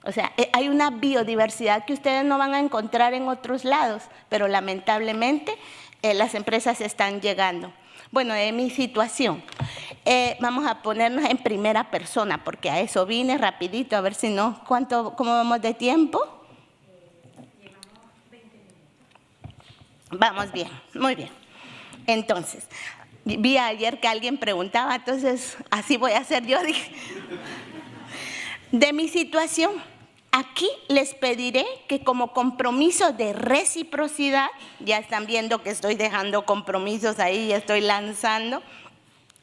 O sea, hay una biodiversidad que ustedes no van a encontrar en otros lados, pero lamentablemente las empresas están llegando. Bueno, de mi situación, vamos a ponernos en primera persona, porque a eso vine rapidito, a ver si no, ¿cómo vamos de tiempo? Llevamos 20 minutos. Vamos bien, muy bien. Entonces, vi ayer que alguien preguntaba, entonces así voy a hacer yo, dije. De mi situación, aquí les pediré que como compromiso de reciprocidad, ya están viendo que estoy dejando compromisos ahí, ya estoy lanzando,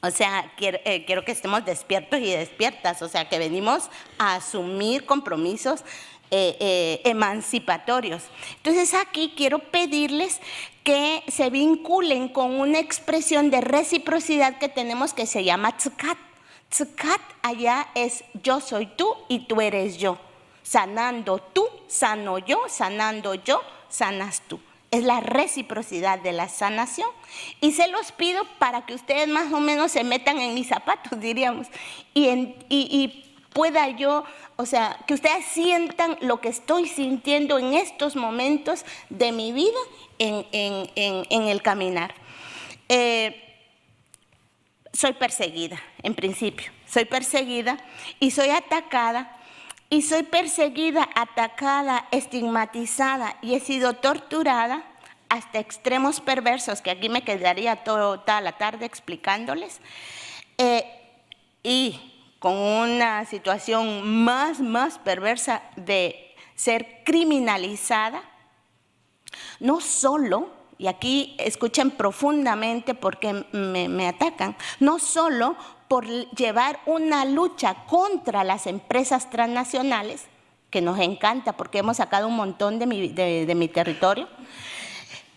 o sea, quiero que estemos despiertos y despiertas, o sea, que venimos a asumir compromisos emancipatorios. Entonces aquí quiero pedirles que se vinculen con una expresión de reciprocidad que tenemos que se llama tzcat. Tzcat allá es yo soy tú y tú eres yo. Sanando tú, sano yo, sanando yo, sanas tú. Es la reciprocidad de la sanación. Y se los pido para que ustedes más o menos se metan en mis zapatos, diríamos, y pueda yo, o sea, que ustedes sientan lo que estoy sintiendo en estos momentos de mi vida en el caminar. Soy perseguida, en principio, soy perseguida y soy atacada, y soy perseguida, atacada, estigmatizada y he sido torturada hasta extremos perversos, que aquí me quedaría toda la tarde explicándoles, y con una situación más perversa de ser criminalizada, no solo, y aquí escuchen profundamente porque me atacan, no solo por llevar una lucha contra las empresas transnacionales, que nos encanta porque hemos sacado un montón de mi territorio,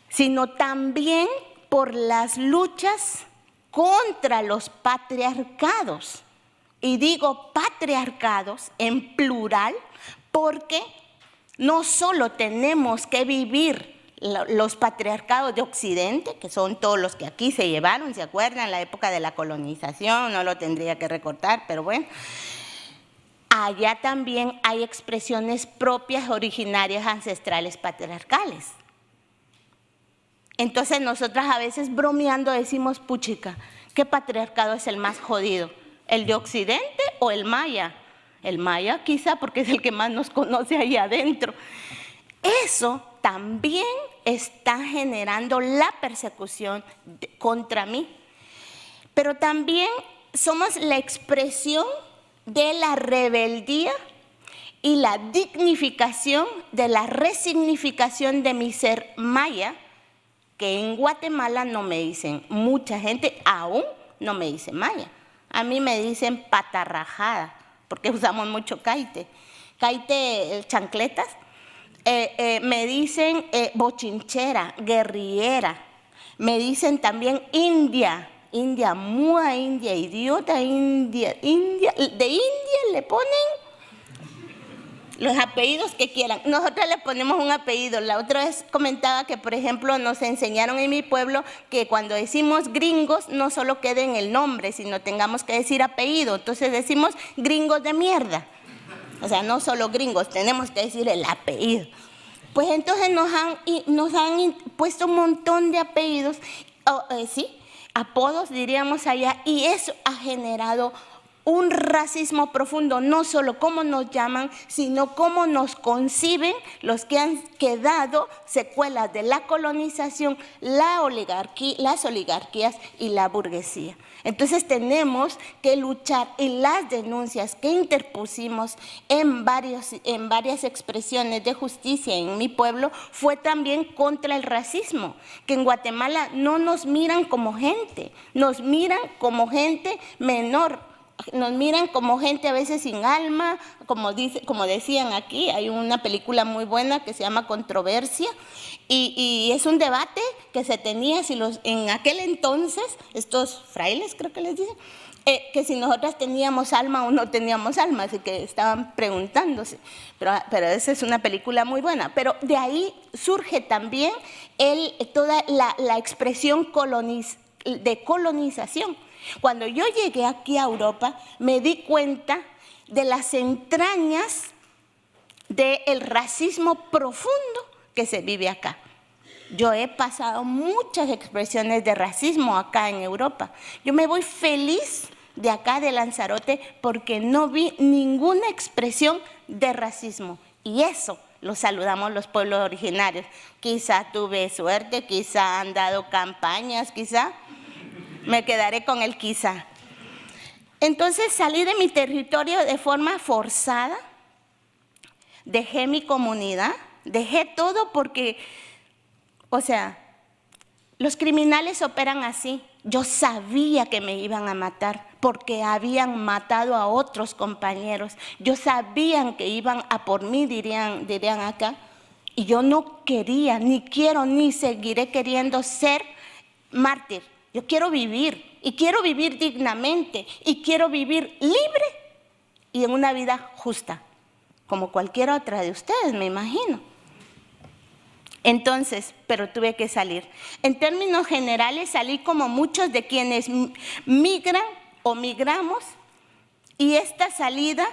sino también por las luchas contra los patriarcados. Y digo patriarcados en plural porque no solo tenemos que vivir los patriarcados de Occidente, que son todos los que aquí se llevaron, ¿se acuerdan? La época de la colonización, no lo tendría que recortar, pero bueno. Allá también hay expresiones propias, originarias, ancestrales, patriarcales. Entonces nosotras a veces bromeando decimos, puchica, ¿qué patriarcado es el más jodido? ¿El de Occidente o el maya? El maya quizá porque es el que más nos conoce ahí adentro. Eso también está generando la persecución contra mí. pero también somos la expresión de la rebeldía y la dignificación de la resignificación de mi ser maya, que en Guatemala no me dicen, mucha gente aún no me dice maya. A mí me dicen patarrajada, porque usamos mucho caite. Caite, chancletas. Me dicen bochinchera, guerrillera. Me dicen también india, india, mua india, idiota india, india. De India le ponen los apellidos que quieran. Nosotros le ponemos un apellido. La otra vez comentaba que, por ejemplo, nos enseñaron en mi pueblo que cuando decimos gringos no solo quede en el nombre, sino tengamos que decir apellido. Entonces decimos gringos de mierda. O sea, no solo gringos, tenemos que decir el apellido. Pues entonces nos han puesto un montón de apellidos, sí, apodos diríamos allá, y eso ha generado un racismo profundo, no solo cómo nos llaman, sino cómo nos conciben los que han quedado secuelas de la colonización, las oligarquías y la burguesía. Entonces tenemos que luchar, y las denuncias que interpusimos en varias expresiones de justicia en mi pueblo fue también contra el racismo, que en Guatemala no nos miran como gente, nos miran como gente menor. Nos miran como gente a veces sin alma, como decían aquí. Hay una película muy buena que se llama Controversia, y es un debate que se tenía en aquel entonces, estos frailes creo que les dicen, que si nosotras teníamos alma o no teníamos alma, así que estaban preguntándose, pero esa es una película muy buena. Pero de ahí surge también toda la expresión de colonización. Cuando yo llegué aquí a Europa, me di cuenta de las entrañas del racismo profundo que se vive acá. Yo he pasado muchas expresiones de racismo acá en Europa. Yo me voy feliz de acá de Lanzarote porque no vi ninguna expresión de racismo. Y eso lo saludamos los pueblos originarios. Quizá tuve suerte, quizá han dado campañas, quizá. Me quedaré con el quizá. Entonces salí de mi territorio de forma forzada, dejé mi comunidad, dejé todo porque, o sea, los criminales operan así. Yo sabía que me iban a matar porque habían matado a otros compañeros. Yo sabía que iban a por mí, dirían acá, y yo no quería, ni quiero, ni seguiré queriendo ser mártir. Yo quiero vivir, y quiero vivir dignamente, y quiero vivir libre y en una vida justa, como cualquier otra de ustedes, me imagino. Entonces, pero tuve que salir. En términos generales, salí como muchos de quienes migran o migramos, y esta salida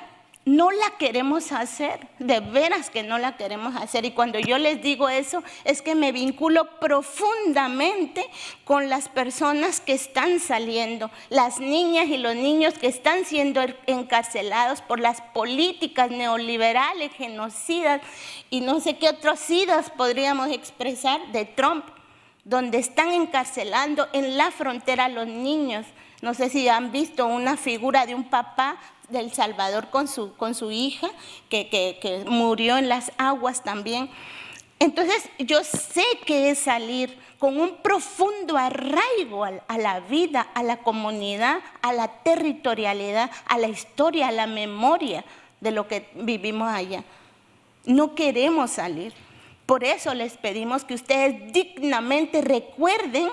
no la queremos hacer, de veras que no la queremos hacer. Y cuando yo les digo eso, es que me vinculo profundamente con las personas que están saliendo, las niñas y los niños que están siendo encarcelados por las políticas neoliberales, genocidas y no sé qué otros sidas podríamos expresar de Trump, donde están encarcelando en la frontera a los niños. No sé si han visto una figura de un papá de El Salvador con su hija, que murió en las aguas también. Entonces, yo sé que es salir con un profundo arraigo a la vida, a la comunidad, a la territorialidad, a la historia, a la memoria de lo que vivimos allá. No queremos salir. Por eso les pedimos que ustedes dignamente recuerden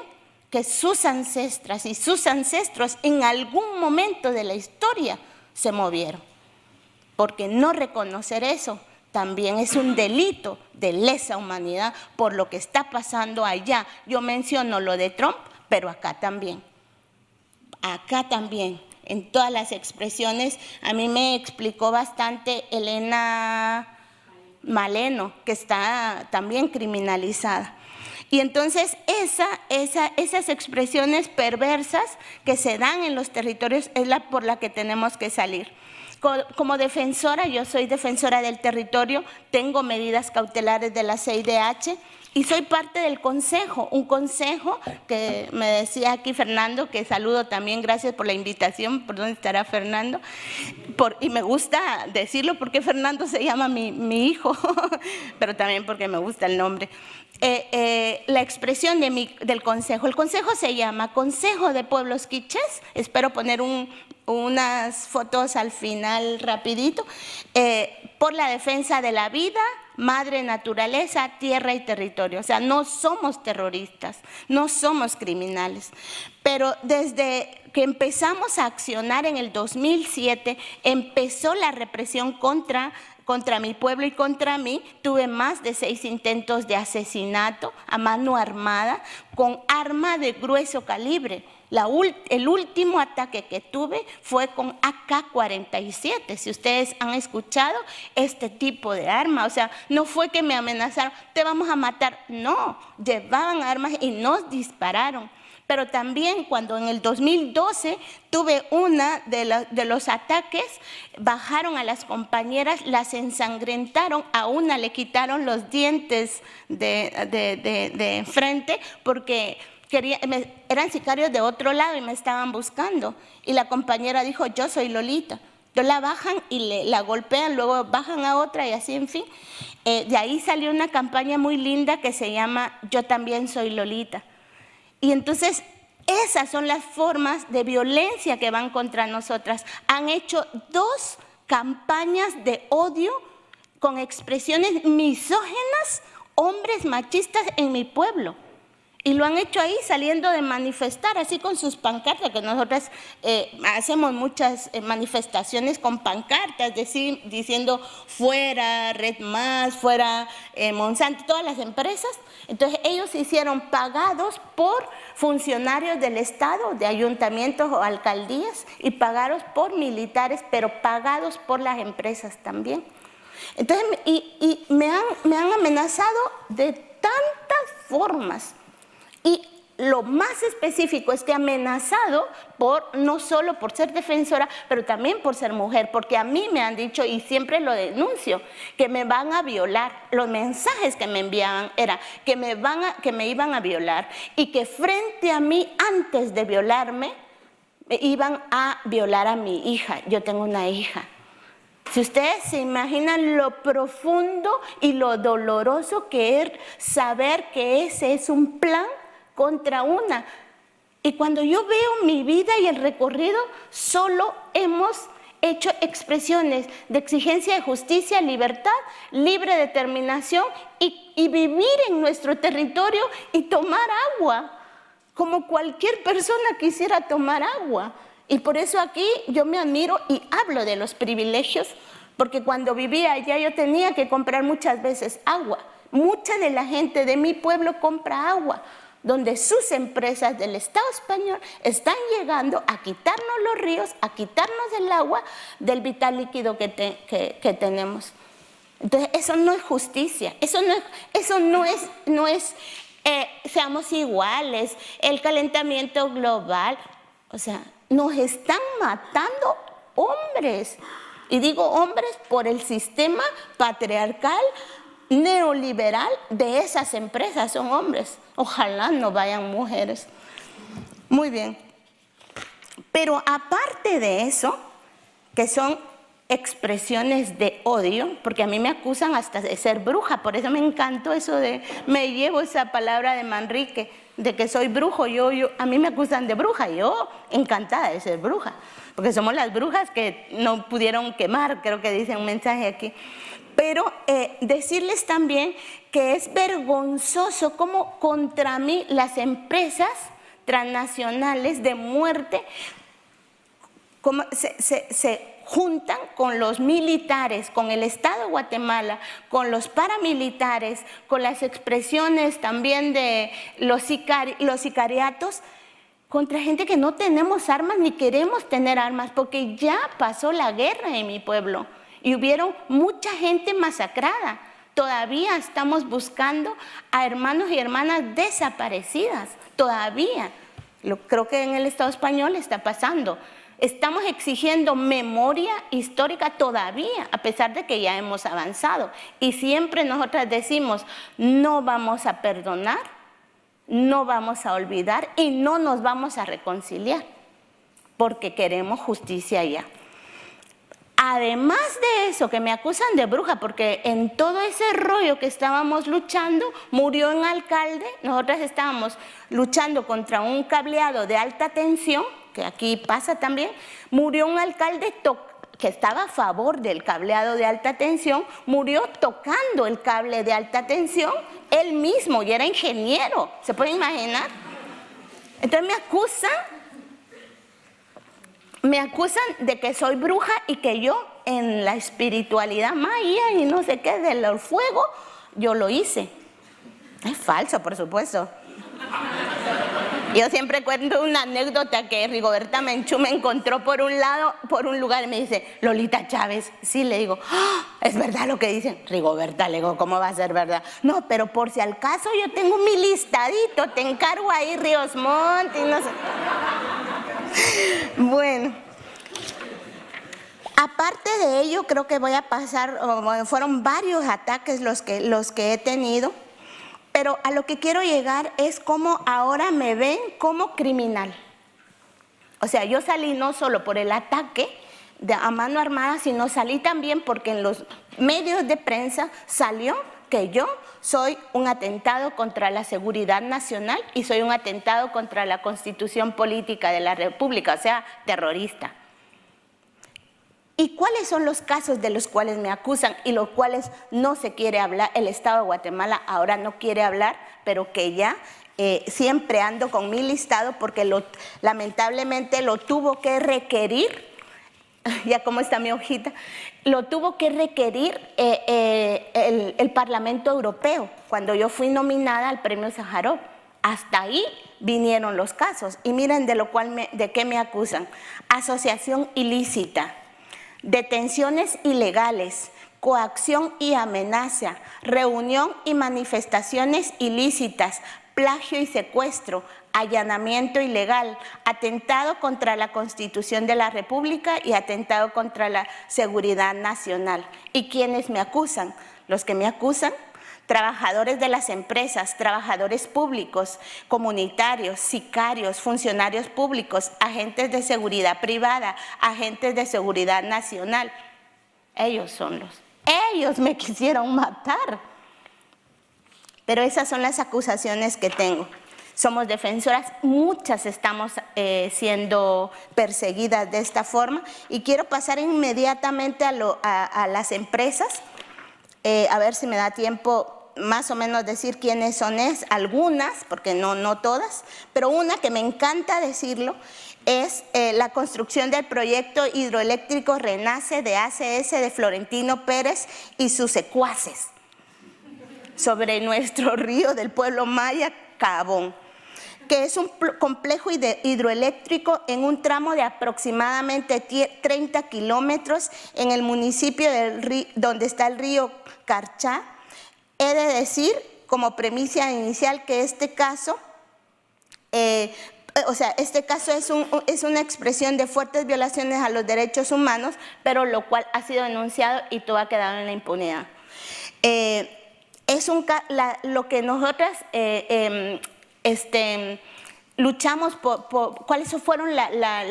que sus ancestras y sus ancestros en algún momento de la historia se movieron, porque no reconocer eso también es un delito de lesa humanidad por lo que está pasando allá. Yo menciono lo de Trump, pero acá también, en todas las expresiones. A mí me explicó bastante Elena Maleno, que está también criminalizada. Y entonces esas expresiones perversas que se dan en los territorios es por la que tenemos que salir. Como defensora, yo soy defensora del territorio, tengo medidas cautelares de la CIDH y soy parte del consejo, un consejo que me decía aquí Fernando, que saludo también, gracias por la invitación, ¿por dónde estará Fernando? Y me gusta decirlo porque Fernando se llama mi hijo, pero también porque me gusta el nombre. La expresión del consejo, el consejo se llama Consejo de Pueblos Quichés, espero poner unas fotos al final rapidito, por la defensa de la vida, madre naturaleza, tierra y territorio. O sea, no somos terroristas, no somos criminales, pero desde que empezamos a accionar en el 2007, empezó la represión contra mi pueblo y contra mí. Tuve más de 6 intentos de asesinato a mano armada con arma de grueso calibre. El último ataque que tuve fue con AK-47, si ustedes han escuchado este tipo de arma. O sea, no fue que me amenazaron, te vamos a matar. No, llevaban armas y nos dispararon. Pero también cuando en el 2012 tuve una de los ataques, bajaron a las compañeras, las ensangrentaron, a una le quitaron los dientes de frente porque eran sicarios de otro lado y me estaban buscando. Y la compañera dijo, yo soy Lolita. Entonces la bajan y la golpean, luego bajan a otra y así, en fin. De ahí salió una campaña muy linda que se llama Yo también soy Lolita. Y entonces esas son las formas de violencia que van contra nosotras. Han hecho 2 campañas de odio con expresiones misóginas, hombres machistas en mi pueblo. Y lo han hecho ahí saliendo de manifestar, así con sus pancartas, que nosotras hacemos muchas manifestaciones con pancartas, diciendo fuera Red Más, fuera Monsanto, todas las empresas. Entonces ellos se hicieron pagados por funcionarios del Estado, de ayuntamientos o alcaldías, y pagados por militares, pero pagados por las empresas también. Entonces, y me han amenazado de tantas formas. Y lo más específico es que amenazado no solo por ser defensora, pero también por ser mujer, porque a mí me han dicho, y siempre lo denuncio, que me van a violar. Los mensajes que me enviaban era que me iban a violar y que frente a mí, antes de violarme, iban a violar a mi hija. Yo tengo una hija. Si ustedes se imaginan lo profundo y lo doloroso que es saber que ese es un plan contra una. Y cuando yo veo mi vida y el recorrido, solo hemos hecho expresiones de exigencia de justicia, libertad, libre determinación y vivir en nuestro territorio y tomar agua, como cualquier persona quisiera tomar agua. Y por eso aquí yo me admiro y hablo de los privilegios, porque cuando vivía allá yo tenía que comprar muchas veces agua. Mucha de la gente de mi pueblo compra agua, donde sus empresas del Estado español están llegando a quitarnos los ríos, a quitarnos el agua del vital líquido que tenemos. Entonces, eso no es justicia, eso no es seamos iguales, el calentamiento global. O sea, nos están matando hombres. Y digo hombres por el sistema patriarcal, neoliberal de esas empresas, son hombres. Ojalá no vayan mujeres. Muy bien. Pero aparte de eso, que son expresiones de odio, porque a mí me acusan hasta de ser bruja, por eso me encantó eso me llevo esa palabra de Manrique, de que soy brujo. A mí me acusan de bruja, yo encantada de ser bruja, porque somos las brujas que no pudieron quemar, creo que dice un mensaje aquí. Pero decirles también que es vergonzoso cómo contra mí las empresas transnacionales de muerte como se juntan con los militares, con el Estado de Guatemala, con los paramilitares, con las expresiones también de los sicariatos, contra gente que no tenemos armas ni queremos tener armas, porque ya pasó la guerra en mi pueblo y hubieron mucha gente masacrada. Todavía estamos buscando a hermanos y hermanas desaparecidas, todavía. Creo que en el Estado español está pasando. Estamos exigiendo memoria histórica todavía, a pesar de que ya hemos avanzado. Y siempre nosotras decimos, no vamos a perdonar, no vamos a olvidar y no nos vamos a reconciliar, porque queremos justicia ya. Además de eso, que me acusan de bruja, porque en todo ese rollo que estábamos luchando, murió un alcalde, nosotras estábamos luchando contra un cableado de alta tensión, que aquí pasa también, murió un alcalde que estaba a favor del cableado de alta tensión, murió tocando el cable de alta tensión, él mismo, y era ingeniero, ¿se puede imaginar? Entonces me acusan de que soy bruja y que yo en la espiritualidad maya y no sé qué del fuego, yo lo hice. Es falso, por supuesto. Yo siempre cuento una anécdota que Rigoberta Menchú me encontró por un lugar y me dice, Lolita Chávez, sí, le digo, ¡oh! Es verdad lo que dicen. Rigoberta, le digo, ¿cómo va a ser verdad? No, pero por si al caso yo tengo mi listadito, te encargo ahí Ríos Montt y no sé. Bueno, aparte de ello, creo que voy a pasar, fueron varios ataques los que he tenido. Pero a lo que quiero llegar es cómo ahora me ven como criminal. O sea, yo salí no solo por el ataque a mano armada, sino salí también porque en los medios de prensa salió que yo soy un atentado contra la seguridad nacional y soy un atentado contra la Constitución Política de la República, o sea, terrorista. ¿Y cuáles son los casos de los cuales me acusan y los cuales no se quiere hablar? El Estado de Guatemala ahora no quiere hablar, pero que ya siempre ando con mi listado porque lamentablemente lo tuvo que requerir, ya como está mi hojita, lo tuvo que requerir el Parlamento Europeo cuando yo fui nominada al Premio Sájarov. Hasta ahí vinieron los casos y miren de qué me acusan. Asociación ilícita, detenciones ilegales, coacción y amenaza, reunión y manifestaciones ilícitas, plagio y secuestro, allanamiento ilegal, atentado contra la Constitución de la República y atentado contra la seguridad nacional. ¿Y quiénes me acusan? Los que me acusan, trabajadores de las empresas, trabajadores públicos, comunitarios, sicarios, funcionarios públicos, agentes de seguridad privada, agentes de seguridad nacional. Ellos me quisieron matar. Pero esas son las acusaciones que tengo. Somos defensoras, muchas estamos siendo perseguidas de esta forma y quiero pasar inmediatamente a las empresas, a ver si me da tiempo más o menos decir quiénes son algunas, porque no todas, pero una que me encanta decirlo es la construcción del proyecto hidroeléctrico Renace de ACS de Florentino Pérez y sus secuaces sobre nuestro río del pueblo maya Cabón, que es un complejo hidroeléctrico en un tramo de aproximadamente 30 kilómetros en el municipio donde está el río Carchá. He de decir, como premisa inicial, que este caso es una expresión de fuertes violaciones a los derechos humanos, pero lo cual ha sido denunciado y todo ha quedado en la impunidad. Lo que nosotras luchamos cuáles fueron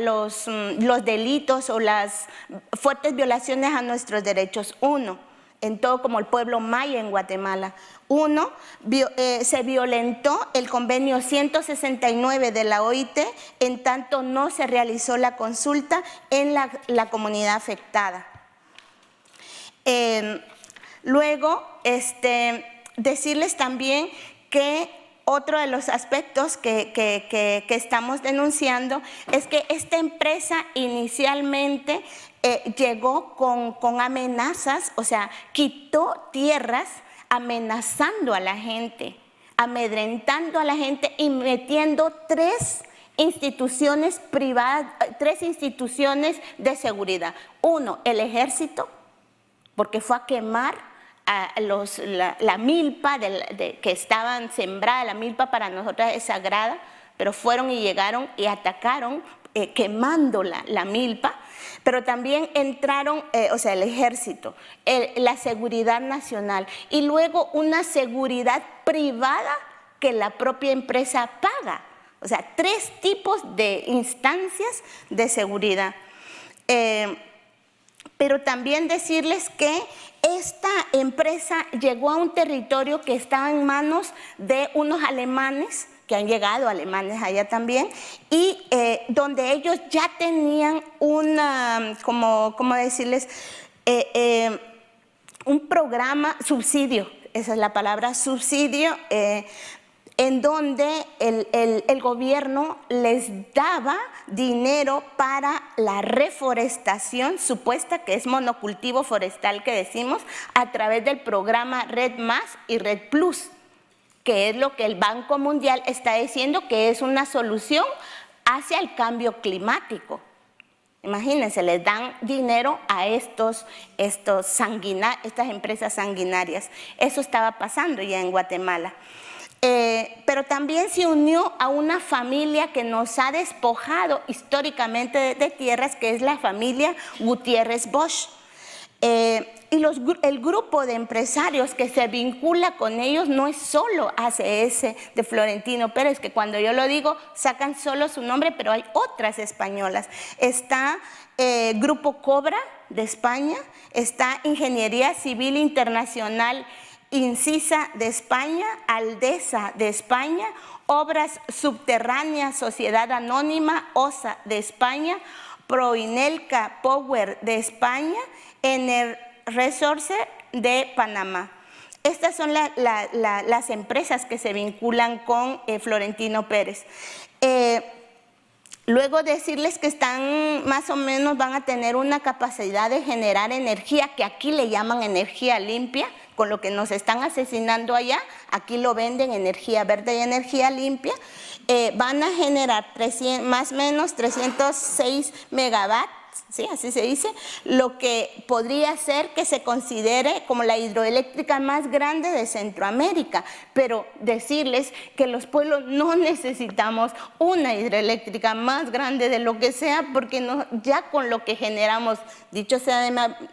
los delitos o las fuertes violaciones a nuestros derechos. Uno, en todo como el pueblo maya en Guatemala. Uno, se violentó el convenio 169 de la OIT en tanto no se realizó la consulta en la comunidad afectada. Luego, decirles también que otro de los aspectos que estamos denunciando es que esta empresa inicialmente llegó con amenazas, o sea, quitó tierras amenazando a la gente, amedrentando a la gente y metiendo 3 instituciones privadas, 3 instituciones de seguridad. Uno, el ejército, porque fue a quemar la milpa que estaban sembrada. La milpa para nosotras es sagrada, pero fueron y llegaron y atacaron quemando la milpa, pero también entraron, el ejército, la seguridad nacional y luego una seguridad privada que la propia empresa paga. O sea, 3 tipos de instancias de seguridad. Pero también decirles que esta empresa llegó a un territorio que estaba en manos de unos alemanes, que han llegado alemanes allá también, y donde ellos ya tenían una, ¿cómo decirles? Un programa, subsidio, esa es la palabra, subsidio, en donde el gobierno les daba dinero para la reforestación supuesta, que es monocultivo forestal que decimos, a través del programa Red Más y Red Plus, que es lo que el Banco Mundial está diciendo que es una solución hacia el cambio climático. Imagínense, les dan dinero a estas empresas sanguinarias. Eso estaba pasando ya en Guatemala. Pero también se unió a una familia que nos ha despojado históricamente de tierras, que es la familia Gutiérrez Bosch. Y el grupo de empresarios que se vincula con ellos no es solo ACS de Florentino Pérez, que cuando yo lo digo sacan solo su nombre, pero hay otras españolas. Está Grupo Cobra de España, está Ingeniería Civil Internacional Incisa de España, Aldesa de España, Obras Subterráneas Sociedad Anónima, OSA de España, Proinelca Power de España, Ener Resources de Panamá. Estas son las empresas que se vinculan con Florentino Pérez. Luego decirles que más o menos van a tener una capacidad de generar energía, que aquí le llaman energía limpia, con lo que nos están asesinando allá, aquí lo venden energía verde y energía limpia. Van a generar más o menos 306 megawatts, ¿sí? Así se dice, lo que podría ser que se considere como la hidroeléctrica más grande de Centroamérica, pero decirles que los pueblos no necesitamos una hidroeléctrica más grande de lo que sea, porque ya con lo que generamos, dicho sea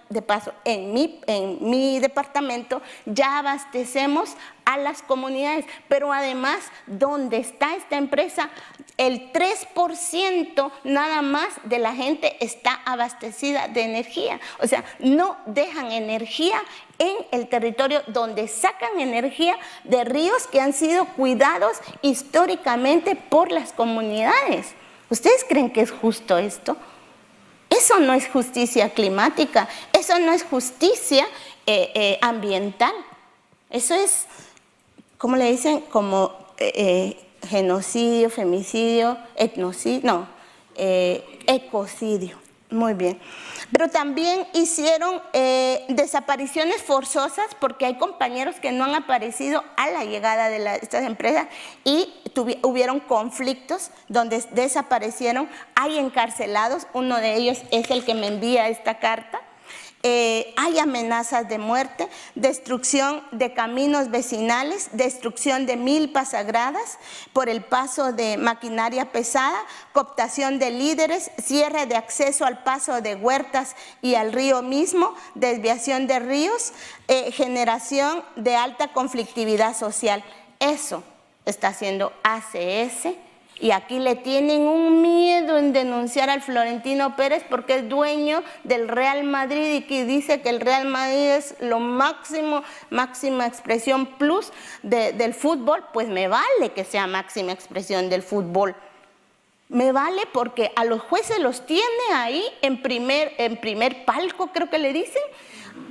de paso, en mi departamento ya abastecemos a las comunidades, pero además donde está esta empresa, el 3% nada más de la gente está abastecida de energía. O sea, no dejan energía en el territorio donde sacan energía de ríos que han sido cuidados históricamente por las comunidades. ¿Ustedes creen que es justo esto? Eso no es justicia climática, eso no es justicia ambiental, eso es, ¿cómo le dicen? Como genocidio, femicidio, etnocidio, ecocidio. Muy bien. Pero también hicieron desapariciones forzosas, porque hay compañeros que no han aparecido a la llegada de estas empresas y hubieron conflictos donde desaparecieron. Hay encarcelados, uno de ellos es el que me envía esta carta. Hay amenazas de muerte, destrucción de caminos vecinales, destrucción de milpas sagradas por el paso de maquinaria pesada, cooptación de líderes, cierre de acceso al paso de huertas y al río mismo, desviación de ríos, generación de alta conflictividad social. Eso está haciendo ACS. Y aquí le tienen un miedo en denunciar al Florentino Pérez porque es dueño del Real Madrid y que dice que el Real Madrid es lo máxima expresión plus del fútbol. Pues me vale que sea máxima expresión del fútbol. Me vale porque a los jueces los tiene ahí en primer palco, creo que le dicen,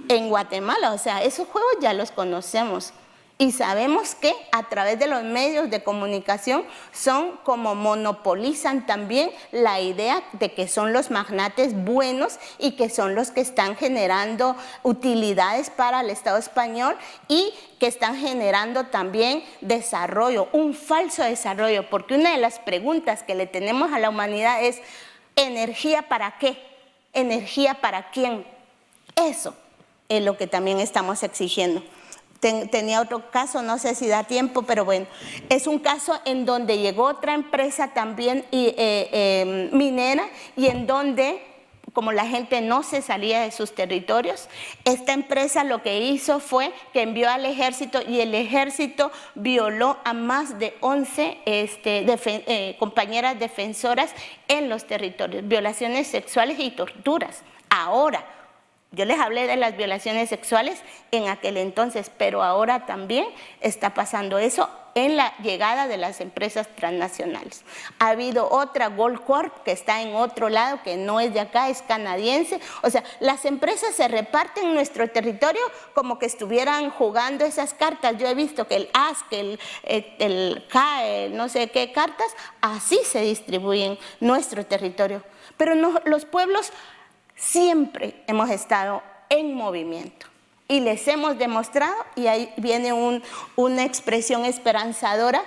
en Guatemala. O sea, esos juegos ya los conocemos. Y sabemos que a través de los medios de comunicación son como monopolizan también la idea de que son los magnates buenos y que son los que están generando utilidades para el Estado español y que están generando también desarrollo, un falso desarrollo, porque una de las preguntas que le tenemos a la humanidad es ¿energía para qué? ¿Energía para quién? Eso es lo que también estamos exigiendo. tenía otro caso, no sé si da tiempo, pero bueno, es un caso en donde llegó otra empresa también minera y en donde, como la gente no se salía de sus territorios, esta empresa lo que hizo fue que envió al ejército y el ejército violó a más de 11 compañeras defensoras en los territorios, violaciones sexuales y torturas. Ahora, yo les hablé de las violaciones sexuales en aquel entonces, pero ahora también está pasando eso en la llegada de las empresas transnacionales. Ha habido otra Goldcorp que está en otro lado, que no es de acá, es canadiense. O sea, las empresas se reparten nuestro territorio como que estuvieran jugando esas cartas. Yo he visto que el AS, que el CAE, no sé qué cartas, así se distribuyen nuestro territorio. Pero no, los pueblos siempre hemos estado en movimiento y les hemos demostrado, y ahí viene una expresión esperanzadora,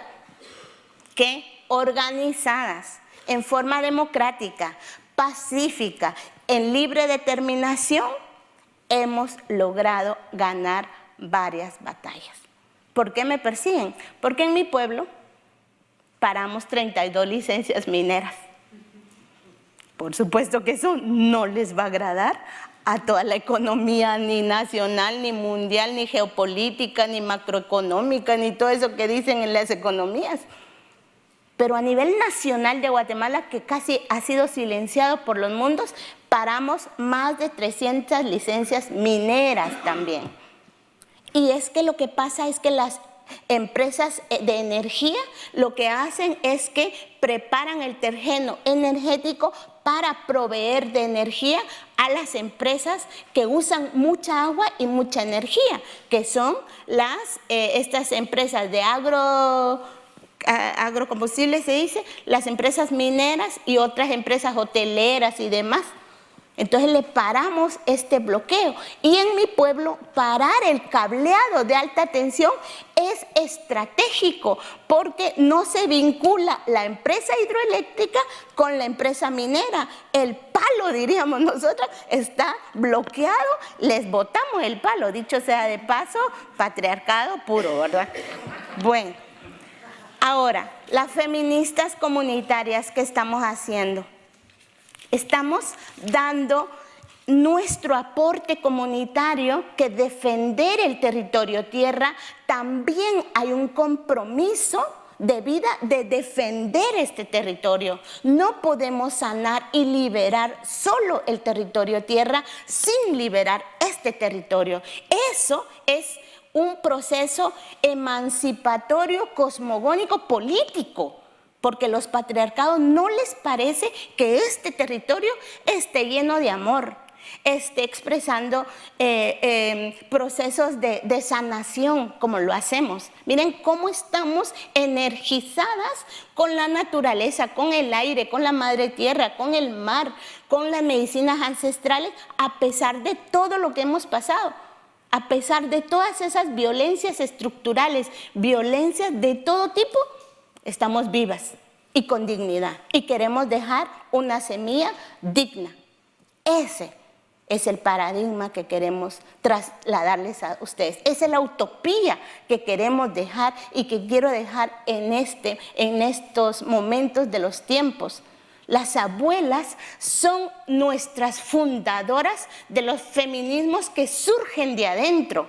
que organizadas en forma democrática, pacífica, en libre determinación, hemos logrado ganar varias batallas. ¿Por qué me persiguen? Porque en mi pueblo paramos 32 licencias mineras. Por supuesto que eso no les va a agradar a toda la economía, ni nacional, ni mundial, ni geopolítica, ni macroeconómica, ni todo eso que dicen en las economías. Pero a nivel nacional de Guatemala, que casi ha sido silenciado por los mundos, paramos más de 300 licencias mineras también. Y es que lo que pasa es que las empresas de energía lo que hacen es que preparan el terreno energético para proveer de energía a las empresas que usan mucha agua y mucha energía, que son estas empresas de agrocombustibles, se dice, las empresas mineras y otras empresas hoteleras y demás. Entonces le paramos este bloqueo. Y en mi pueblo parar el cableado de alta tensión es estratégico porque no se vincula la empresa hidroeléctrica con la empresa minera. El palo, diríamos nosotros, está bloqueado, les botamos el palo. Dicho sea de paso, patriarcado puro, ¿verdad? Bueno, ahora, las feministas comunitarias, ¿qué estamos haciendo? Estamos dando nuestro aporte comunitario, que defender el territorio tierra también hay un compromiso de vida de defender este territorio. No podemos sanar y liberar solo el territorio tierra sin liberar este territorio. Eso es un proceso emancipatorio, cosmogónico, político. Porque a los patriarcados no les parece que este territorio esté lleno de amor, esté expresando procesos de sanación como lo hacemos. Miren cómo estamos energizadas con la naturaleza, con el aire, con la madre tierra, con el mar, con las medicinas ancestrales, a pesar de todo lo que hemos pasado. A pesar de todas esas violencias estructurales, violencias de todo tipo, estamos vivas y con dignidad y queremos dejar una semilla digna. Ese es el paradigma que queremos trasladarles a ustedes. Esa es la utopía que queremos dejar y que quiero dejar en estos momentos de los tiempos. Las abuelas son nuestras fundadoras de los feminismos que surgen de adentro.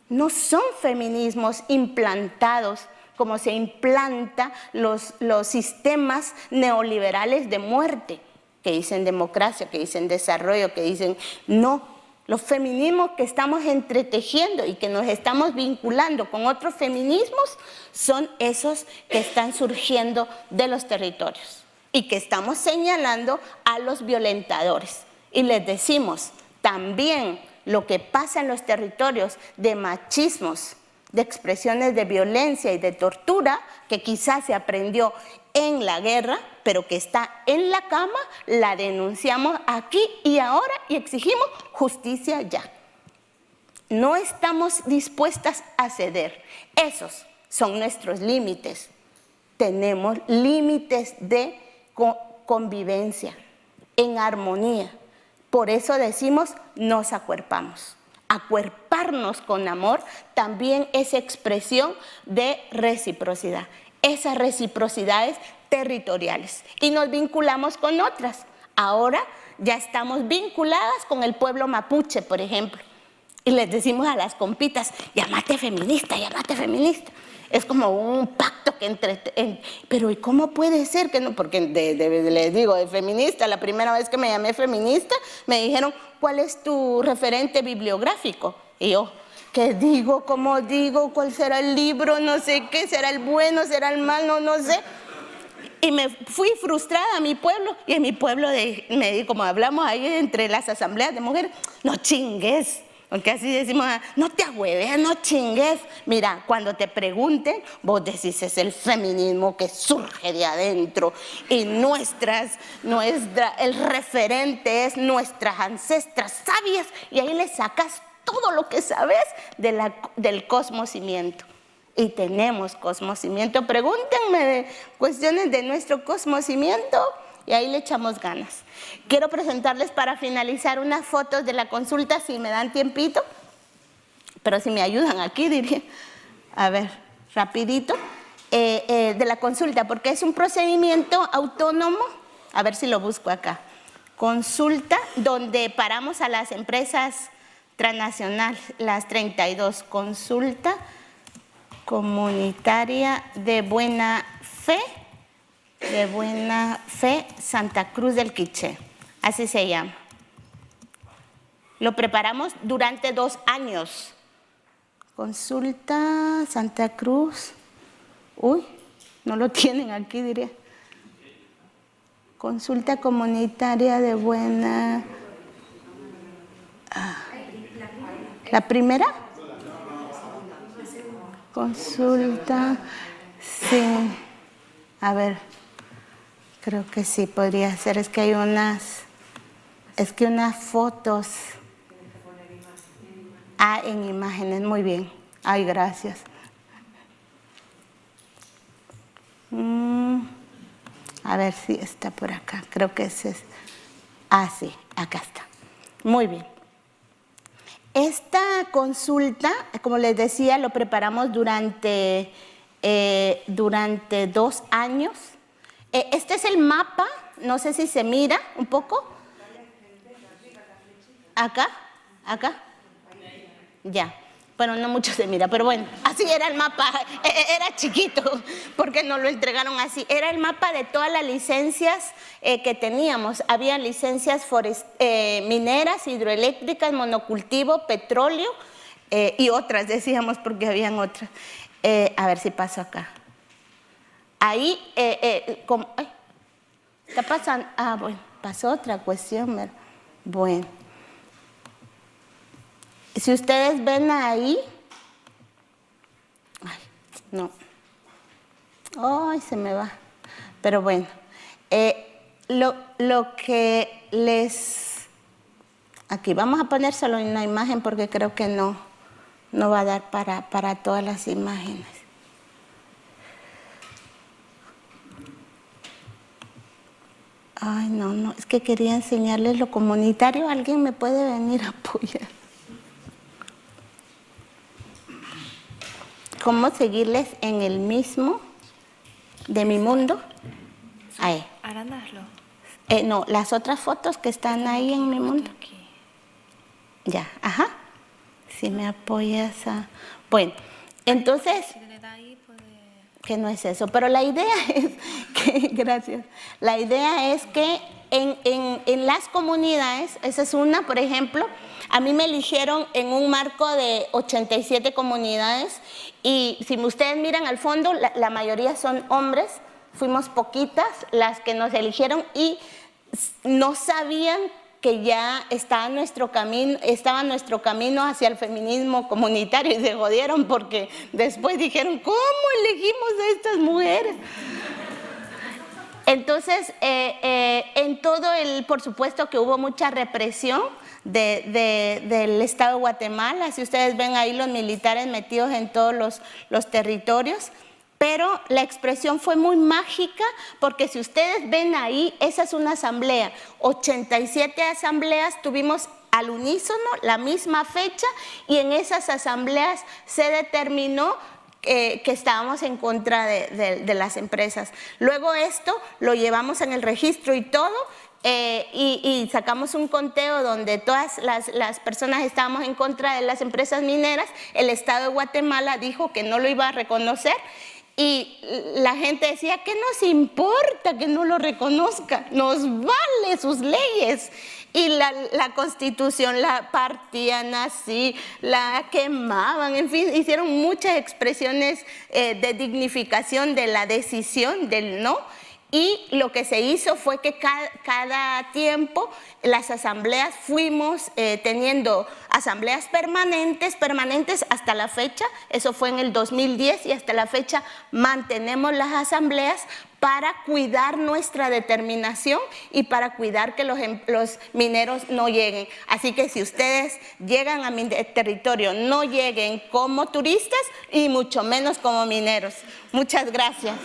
No son feminismos implantados como se implanta los sistemas neoliberales de muerte, que dicen democracia, que dicen desarrollo, que dicen no. Los feminismos que estamos entretejiendo y que nos estamos vinculando con otros feminismos son esos que están surgiendo de los territorios y que estamos señalando a los violentadores. Y les decimos también lo que pasa en los territorios de machismos, de expresiones de violencia y de tortura, que quizás se aprendió en la guerra, pero que está en la cama, la denunciamos aquí y ahora y exigimos justicia ya. No estamos dispuestas a ceder. Esos son nuestros límites. Tenemos límites de convivencia, en armonía. Por eso decimos, nos acuerpamos. acuerparnos con amor, también es expresión de reciprocidad. Esas reciprocidades territoriales. Y nos vinculamos con otras. Ahora ya estamos vinculadas con el pueblo mapuche, por ejemplo. Y les decimos a las compitas, llámate feminista, llámate feminista. Es como un pacto que pero ¿y cómo puede ser que no? Porque les digo, de feminista, la primera vez que me llamé feminista, me dijeron, ¿cuál es tu referente bibliográfico? Y yo, ¿qué digo? ¿Cómo digo? ¿Cuál será el libro? No sé qué, ¿será el bueno? ¿Será el malo? No sé. Y me fui frustrada a mi pueblo, y en mi pueblo, como hablamos ahí entre las asambleas de mujeres, no chingues. Porque así decimos, no te agüeves, no chingues. Mira, cuando te pregunten, vos decís, es el feminismo que surge de adentro. Y el referente es nuestras ancestras sabias. Y ahí le sacas todo lo que sabes del cosmocimiento. Y tenemos cosmocimiento. Pregúntenme de cuestiones de nuestro cosmocimiento. Y ahí le echamos ganas. Quiero presentarles para finalizar unas fotos de la consulta, si me dan tiempito, pero si me ayudan aquí, diría, a ver, rapidito, de la consulta, porque es un procedimiento autónomo, a ver si lo busco acá, consulta donde paramos a las empresas transnacionales, las 32, consulta comunitaria de buena fe, Santa Cruz del Quiché, así se llama. Lo preparamos durante 2 años. Consulta Santa Cruz, uy, no lo tienen aquí, diría. Consulta comunitaria de buena... ¿La primera? Consulta, sí, a ver. Creo que sí, podría ser. Es que hay unas fotos. En imágenes, muy bien. Ay, gracias. A ver si está por acá. Creo que ese es. Sí, acá está. Muy bien. Esta consulta, como les decía, lo preparamos durante 2 años. Este es el mapa, no sé si se mira un poco. Acá. Ya, bueno, no mucho se mira, pero bueno, así era el mapa, era chiquito, porque nos lo entregaron así. Era el mapa de todas las licencias que teníamos. Había licencias mineras, hidroeléctricas, monocultivo, petróleo y otras, decíamos, porque habían otras. A ver si paso acá. Ahí, está pasando, bueno, pasó otra cuestión, ¿verdad? Bueno, si ustedes ven ahí, no, se me va, pero bueno, lo que aquí vamos a poner solo una imagen porque creo que no va a dar para todas las imágenes. Ay, no, es que quería enseñarles lo comunitario. ¿Alguien me puede venir a apoyar? ¿Cómo seguirles en el mismo de mi mundo? Ahí. Agrandarlo. No, las otras fotos que están ahí en mi mundo. Ya, ajá. Si me apoyas Bueno, entonces... que no es eso, pero la idea es que, gracias, la idea es que en las comunidades, esa es una, por ejemplo, a mí me eligieron en un marco de 87 comunidades y si ustedes miran al fondo, la mayoría son hombres, fuimos poquitas las que nos eligieron y no sabían que ya estaba nuestro camino hacia el feminismo comunitario y se jodieron porque después dijeron, ¿cómo elegimos a estas mujeres? Entonces, por supuesto que hubo mucha represión del Estado de Guatemala, si ustedes ven ahí los militares metidos en todos los territorios, pero la expresión fue muy mágica porque si ustedes ven ahí, esa es una asamblea, 87 asambleas tuvimos al unísono, la misma fecha, y en esas asambleas se determinó que estábamos en contra de las empresas. Luego esto lo llevamos en el registro y todo, y sacamos un conteo donde todas las personas estábamos en contra de las empresas mineras. El Estado de Guatemala dijo que no lo iba a reconocer, y la gente decía, ¿qué nos importa que no lo reconozca? Nos vale sus leyes. Y la Constitución la partían así, la quemaban, en fin, hicieron muchas expresiones de dignificación de la decisión del no. Y lo que se hizo fue que cada tiempo las asambleas fuimos teniendo asambleas permanentes hasta la fecha. Eso fue en el 2010, y hasta la fecha mantenemos las asambleas para cuidar nuestra determinación y para cuidar que los mineros no lleguen. Así que si ustedes llegan a mi territorio, no lleguen como turistas y mucho menos como mineros. Muchas gracias.